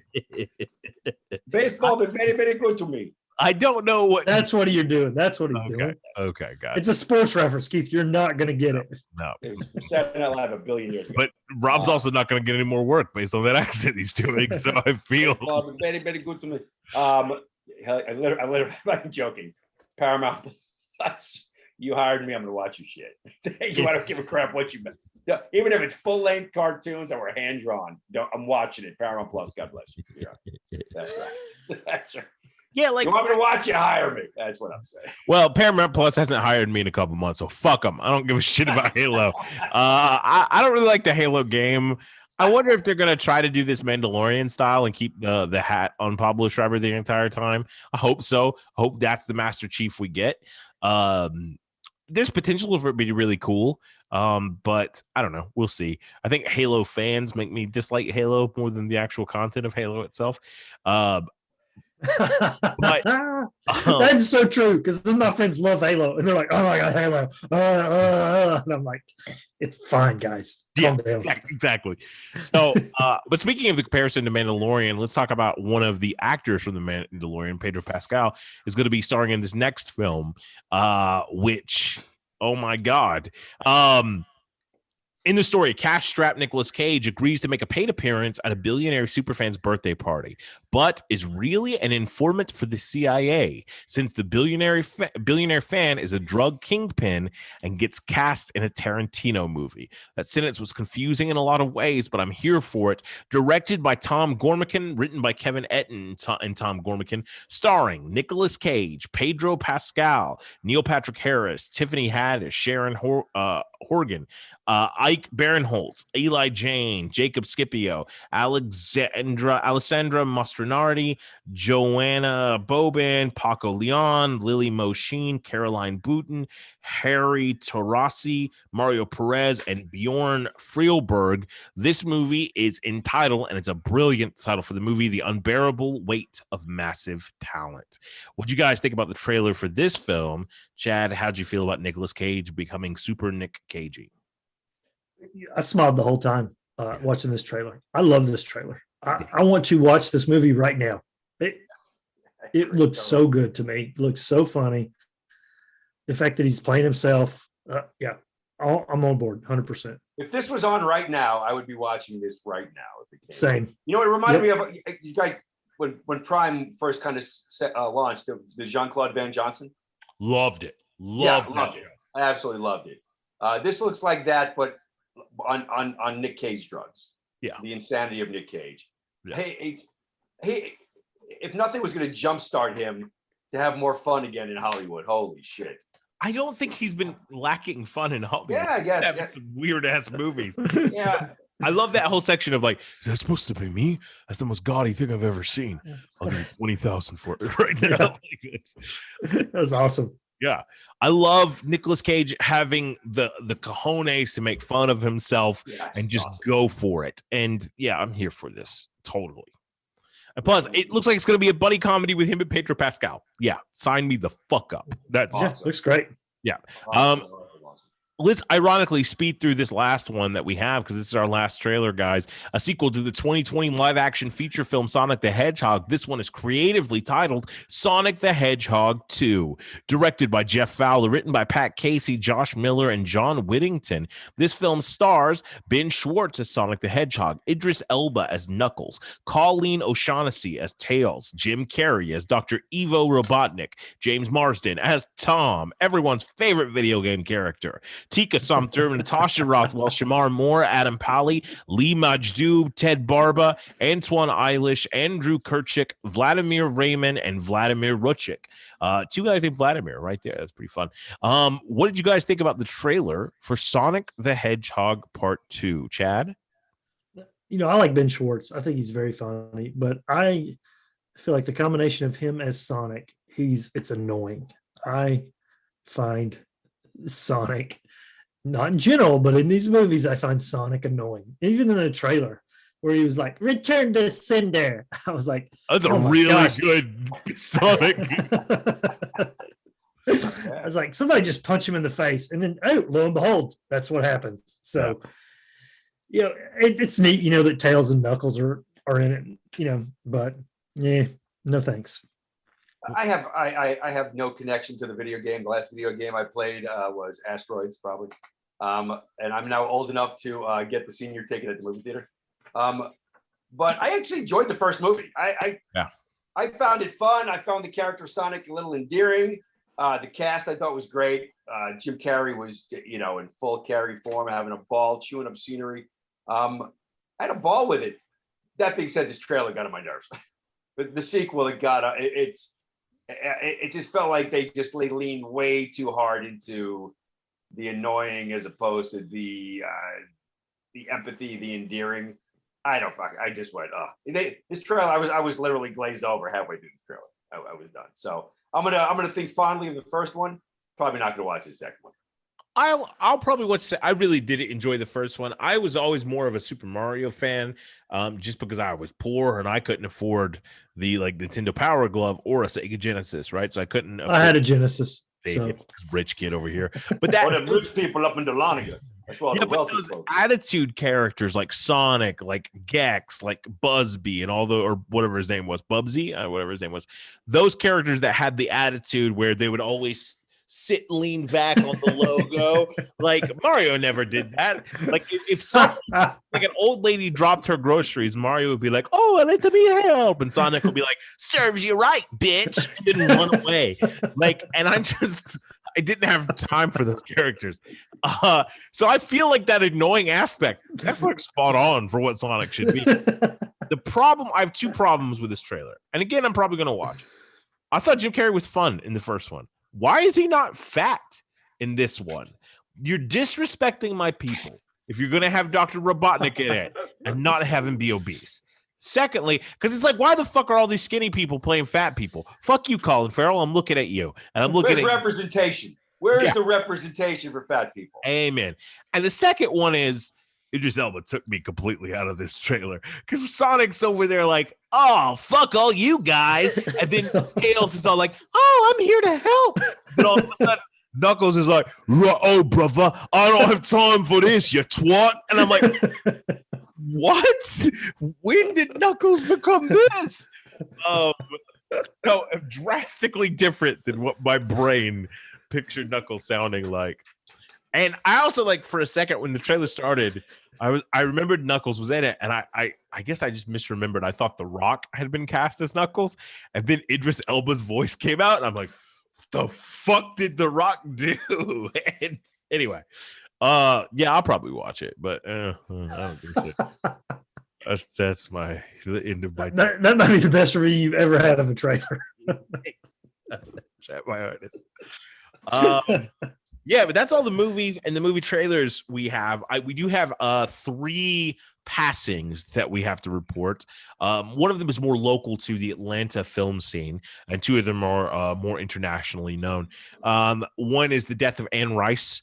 Baseball been very, very good to me. I don't know what. That's what you're doing. That's what he's doing. Okay, got it. It's a sports reference, Keith. You're not going to get it. No. It was Saturday Night Live a billion years ago. But Rob's also not going to get any more work based on that accent he's doing. So I feel very, very good to me. I'm joking. Paramount Plus. You hired me. I'm going to watch your shit. Thank you. I don't give a crap what you meant. Even if it's full-length cartoons that were hand-drawn, I'm watching it. Paramount Plus. God bless you. Yeah. That's right. That's right. Yeah, like you want me to watch, you hire me. That's what I'm saying. Well, Paramount Plus hasn't hired me in a couple months, so fuck them. I don't give a shit about Halo. I don't really like the Halo game. I wonder if they're gonna try to do this Mandalorian style and keep the hat on Pablo Schreiber the entire time. I hope so. I hope that's the Master Chief we get. There's potential for it to be really cool. But I don't know. We'll see. I think Halo fans make me dislike Halo more than the actual content of Halo itself. But that's so true, because some of my friends love Halo and they're like, oh my god, Halo, and I'm like, it's fine, guys. Calm down. Exactly. So but speaking of the comparison to Mandalorian, let's talk about one of the actors from the Mandalorian. Pedro Pascal is going to be starring in this next film, which, oh my god, In the story, cash-strapped Nicolas Cage agrees to make a paid appearance at a billionaire superfan's birthday party, but is really an informant for the CIA, since the billionaire fan is a drug kingpin and gets cast in a Tarantino movie. That sentence was confusing in a lot of ways, but I'm here for it. Directed by Tom Gormican, written by Kevin Etten and Tom Gormican, starring Nicolas Cage, Pedro Pascal, Neil Patrick Harris, Tiffany Haddish, Sharon Horgan, Ike Barinholtz, Eli Jane, Jacob Scipio, Alessandra Mastronardi, Joanna Boban, Paco Leon, Lily Moshin, Caroline Booten, Harry Tarasi, Mario Perez, and Bjorn Frielberg. This movie is entitled, and it's a brilliant title for the movie, The Unbearable Weight of Massive Talent. What do you guys think about the trailer for this film? Chad, how'd you feel about Nicolas Cage becoming Super Nick Cagey? I smiled the whole time watching this trailer. I love this trailer. I want to watch this movie right now. It looks so good to me. It looks so funny. The fact that he's playing himself, I'm on board 100%. If this was on right now, I would be watching this right now. If it came. Same. You know, it reminded me of you guys when Prime first kind of launched the Jean-Claude Van Johnson. Loved it. Loved it. I absolutely loved it. This looks like that, but on Nick Cage drugs. Yeah, the insanity of Nick Cage. Yeah. Hey, if nothing was going to jumpstart him to have more fun again in Hollywood, holy shit! I don't think he's been lacking fun in Hollywood. Yeah, I guess. Yeah. Some weird ass movies. Yeah. I love that whole section of like, is that supposed to be me? That's the most gaudy thing I've ever seen. I'll give you $20,000 for it right now. That was awesome. Yeah. I love Nicolas Cage having the cojones to make fun of himself and just go for it. And yeah, I'm here for this. Totally. And plus, it looks like it's going to be a buddy comedy with him and Pedro Pascal. Yeah. Sign me the fuck up. That's awesome. Looks great. Yeah. Let's ironically speed through this last one that we have because this is our last trailer, guys. A sequel to the 2020 live-action feature film Sonic the Hedgehog. This one is creatively titled Sonic the Hedgehog 2. Directed by Jeff Fowler, written by Pat Casey, Josh Miller, and John Whittington. This film stars Ben Schwartz as Sonic the Hedgehog, Idris Elba as Knuckles, Colleen O'Shaughnessy as Tails, Jim Carrey as Dr. Ivo Robotnik, James Marsden as Tom, everyone's favorite video game character, Tika Sumpter, Natasha Rothwell, Shamar Moore, Adam Pally, Lee Majdoub, Ted Barba, Antoine Eilish, Andrew Kirchik, Vladimir Raymond, and Vladimir Ruchik. Two guys named Vladimir right there. That's pretty fun. What did you guys think about the trailer for Sonic the Hedgehog Part 2? Chad? You know, I like Ben Schwartz. I think he's very funny, but I feel like the combination of him as Sonic, it's annoying. I find Sonic, not in general, but in these movies, I find Sonic annoying. Even in the trailer where he was like, "Return to Cinder," I was like, "That's a really good Sonic." I was like, somebody just punch him in the face, and then lo and behold, that's what happens. So, you know, it's neat, you know, that Tails and Knuckles are in it, you know, but yeah, no thanks. I have no connection to the video game. The last video game I played was Asteroids, probably. And I'm now old enough to get the senior ticket at the movie theater. But I actually enjoyed the first movie. I found it fun. I found the character Sonic a little endearing. The cast I thought was great. Jim Carrey was, you know, in full Carrey form, having a ball, chewing up scenery. I had a ball with it. That being said, this trailer got on my nerves. But the sequel, it just felt like they just leaned way too hard into the annoying as opposed to the empathy, the endearing. I just went, this trailer, I was literally glazed over halfway through the trailer. I was done. So I'm gonna think fondly of the first one. Probably not gonna watch the second one. I'll probably watch. I really did enjoy the first one. I was always more of a Super Mario fan, just because I was poor and I couldn't afford the Nintendo Power Glove or a Sega Genesis, right? So I couldn't. I had a Genesis. So. Rich kid over here, but that rich people up in Dahlonega. That's what but those attitude characters like Sonic, like Gex, like Busby, and or whatever his name was, Bubsy, whatever his name was. Those characters that had the attitude where they would always sit lean back on the logo. Like Mario never did that. Like if some like an old lady dropped her groceries, Mario would be like, "Oh, let me help," and Sonic would be like, "Serves you right, bitch," and then run away. Like, and I didn't have time for those characters. So I feel like that annoying aspect, that's like spot on for what Sonic should be. I have two problems with this trailer. And again, I'm probably going to watch it. I thought Jim Carrey was fun in the first one. Why is he not fat in this one? You're disrespecting my people if you're going to have Dr. Robotnik in it and not have him be obese. Secondly, because it's like, why the fuck are all these skinny people playing fat people? Fuck you, Colin Farrell. I'm looking at you. And I'm looking at representation. Where is the representation for fat people? Amen. And the second one is Idris Elba took me completely out of this trailer because Sonic's over there like, oh, fuck all you guys. And then Tails is all like, oh, I'm here to help. But all of a sudden, Knuckles is like, oh, brother, I don't have time for this, you twat. And I'm like, what? When did Knuckles become this? No, drastically different than what my brain pictured Knuckles sounding like. And I also, like, for a second when the trailer started, I remembered Knuckles was in it, and I guess I just misremembered. I thought The Rock had been cast as Knuckles, and then Idris Elba's voice came out, and I'm like, what the fuck did The Rock do? And anyway, yeah, I'll probably watch it, but I don't think so. That's the end of my. That might be the best review you've ever had of a trailer. Chat my artist. Yeah, but that's all the movies and the movie trailers we have. We do have 3 passings that we have to report. One of them is more local to the Atlanta film scene, and 2 of them are more internationally known. One is the death of Anne Rice.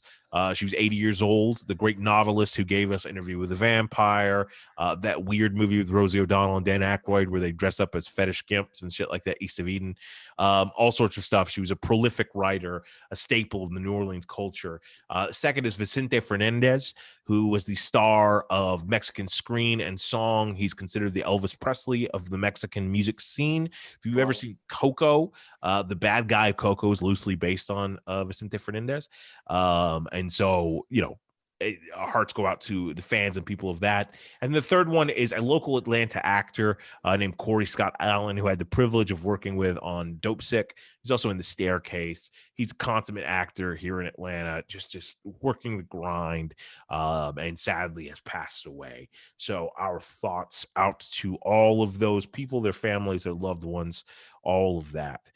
She was 80 years old, the great novelist who gave us Interview with a Vampire, that weird movie with Rosie O'Donnell and Dan Aykroyd where they dress up as fetish gimps and shit like that, East of Eden, all sorts of stuff. She was a prolific writer, a staple of the New Orleans culture. Second is Vicente Fernandez, who was the star of Mexican screen and song. He's considered the Elvis Presley of the Mexican music scene. If you've ever seen Coco, the bad guy Coco is loosely based on Vicente Fernandez. And so, you know, our hearts go out to the fans and people of that. And the third one is a local Atlanta actor named Cory Scott Allen, who I had the privilege of working with on Dope Sick. He's also in The Staircase. He's a consummate actor here in Atlanta, just working the grind, and sadly has passed away. So our thoughts out to all of those people, their families, their loved ones, all of that.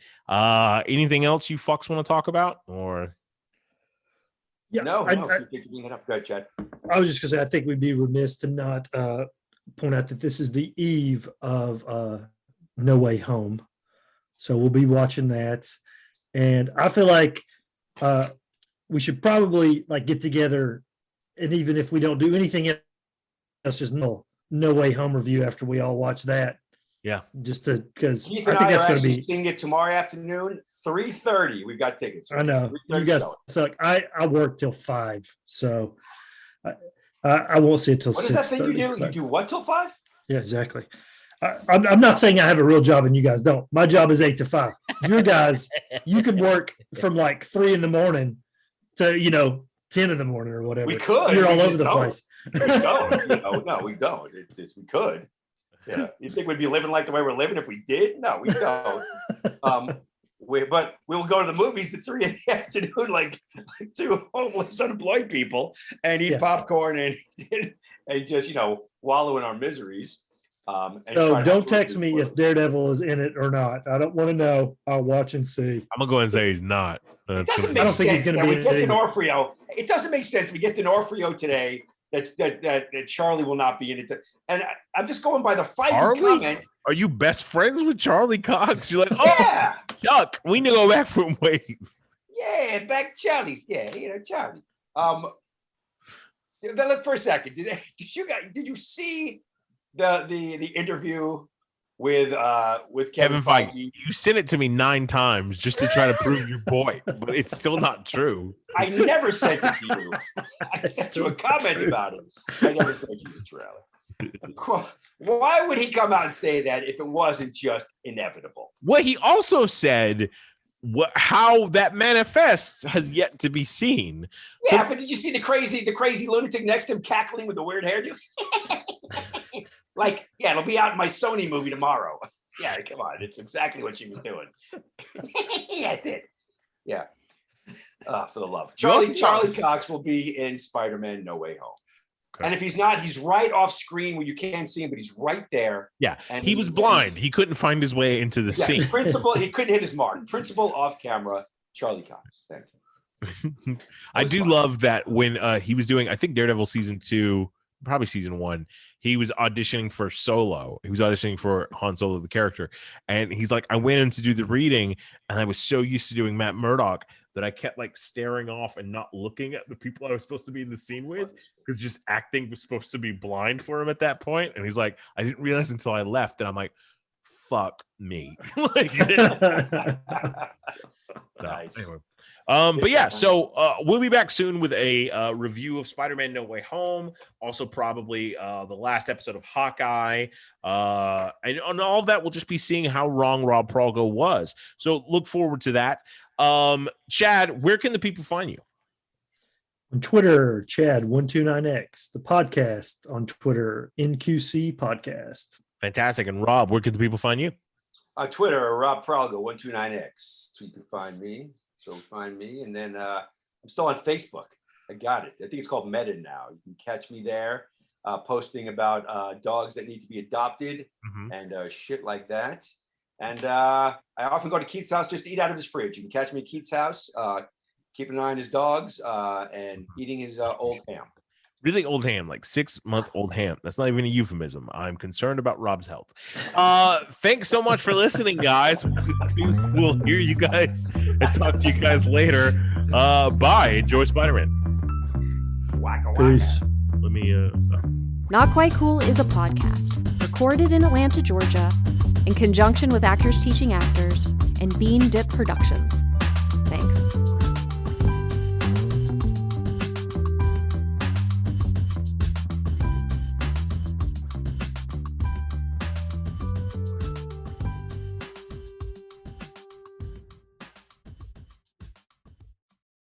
Anything else you fucks want to talk about? Or Yeah, No. Keep it up. Go ahead, Chad. I was just going to say, I think we'd be remiss to not point out that this is the eve of No Way Home. So we'll be watching that. And I feel like we should probably like get together, and even if we don't do anything else, just No Way Home review after we all watch that. yeah, Just to, because I Keith think and I that's are going to actually be. seeing it tomorrow afternoon, 3:30. We've got tickets. I know 3:30 you guys showing. suck. I work till 5, so I won't see it till 6:30. What is that thing you do? You do what till 5? Yeah, exactly. I'm not saying I have a real job and you guys don't. My job is 8 to 5. Your guys, you could work from like 3 in the morning to 10 in the morning or whatever. We could. You're all We over just the place. We don't. No, we don't. It's we could. Yeah. You think we'd be living like the way we're living if we did? No, we don't. But we'll go to the movies at 3 in the afternoon, like 2 homeless, unemployed people, and eat popcorn and just wallow in our miseries. So don't text me if Daredevil is in it or not. I don't want to know. I'll watch and see. I'm gonna go and say he's not. It doesn't I make don't sense think he's going to that be we in get it either. D'Onofrio. It doesn't make sense. We get D'Onofrio today that Charlie will not be in it. And I'm just going by the fight comment. Are you best friends with Charlie Cox? You're like, oh, Yeah. Chuck, we need to go back from wait. Yeah, back Charlie's. Yeah, Charlie. Look for a second. Did you see the interview with Kevin Feige? You sent it to me 9 times just to try to prove your point, but it's still not true. I never sent it to you. I sent you a comment about it. I never sent you the trailer. Why would he come out and say that if it wasn't just inevitable? What he also said how that manifests has yet to be seen. Yeah, but did you see the crazy lunatic next to him cackling with the weird hairdo? Like, yeah, it'll be out in my Sony movie tomorrow. Yeah, come on. It's exactly what she was doing. Yeah, it did. Yeah. For the love. Charlie Cox will be in Spider-Man No Way Home. Okay. And if he's not, he's right off screen where you can't see him, but he's right there. Yeah. And he was blind. He couldn't find his way into the scene. He couldn't hit his mark. Principal off camera, Charlie Cox. Thank you. I do love that when he was doing, I think, Daredevil season 2, probably season 1, he was auditioning for Solo. He was auditioning for Han Solo, the character. And he's like, I went in to do the reading, and I was so used to doing Matt Murdock that I kept like staring off and not looking at the people I was supposed to be in the scene with, because just acting was supposed to be blind for him at that point. And he's like, I didn't realize until I left. And I'm like, fuck me. Like, nice. Anyway. But yeah, so we'll be back soon with a review of Spider-Man No Way Home. Also, probably the last episode of Hawkeye. And on all of that, we'll just be seeing how wrong Rob Pralgo was. So look forward to that. Chad, where can the people find you? On Twitter, Chad129X. The podcast on Twitter, NQC Podcast. Fantastic. And Rob, where can the people find you? On Twitter, Rob Pralgo 129X. So you can find me. And then I'm still on Facebook. I got it. I think it's called Meta now. You can catch me there, posting about dogs that need to be adopted and shit like that. And I often go to Keith's house just to eat out of his fridge. You can catch me at Keith's house, keeping an eye on his dogs and eating his old ham. Really old ham, like 6-month-old ham. That's not even a euphemism. I'm concerned about Rob's health. Thanks so much for listening, guys. We'll hear you guys and talk to you guys later. Bye. Enjoy Spider-Man. Waka waka. Peace. Let me stop. Not Quite Cool is a podcast recorded in Atlanta, Georgia, in conjunction with Actors Teaching Actors and Bean Dip Productions. Thanks.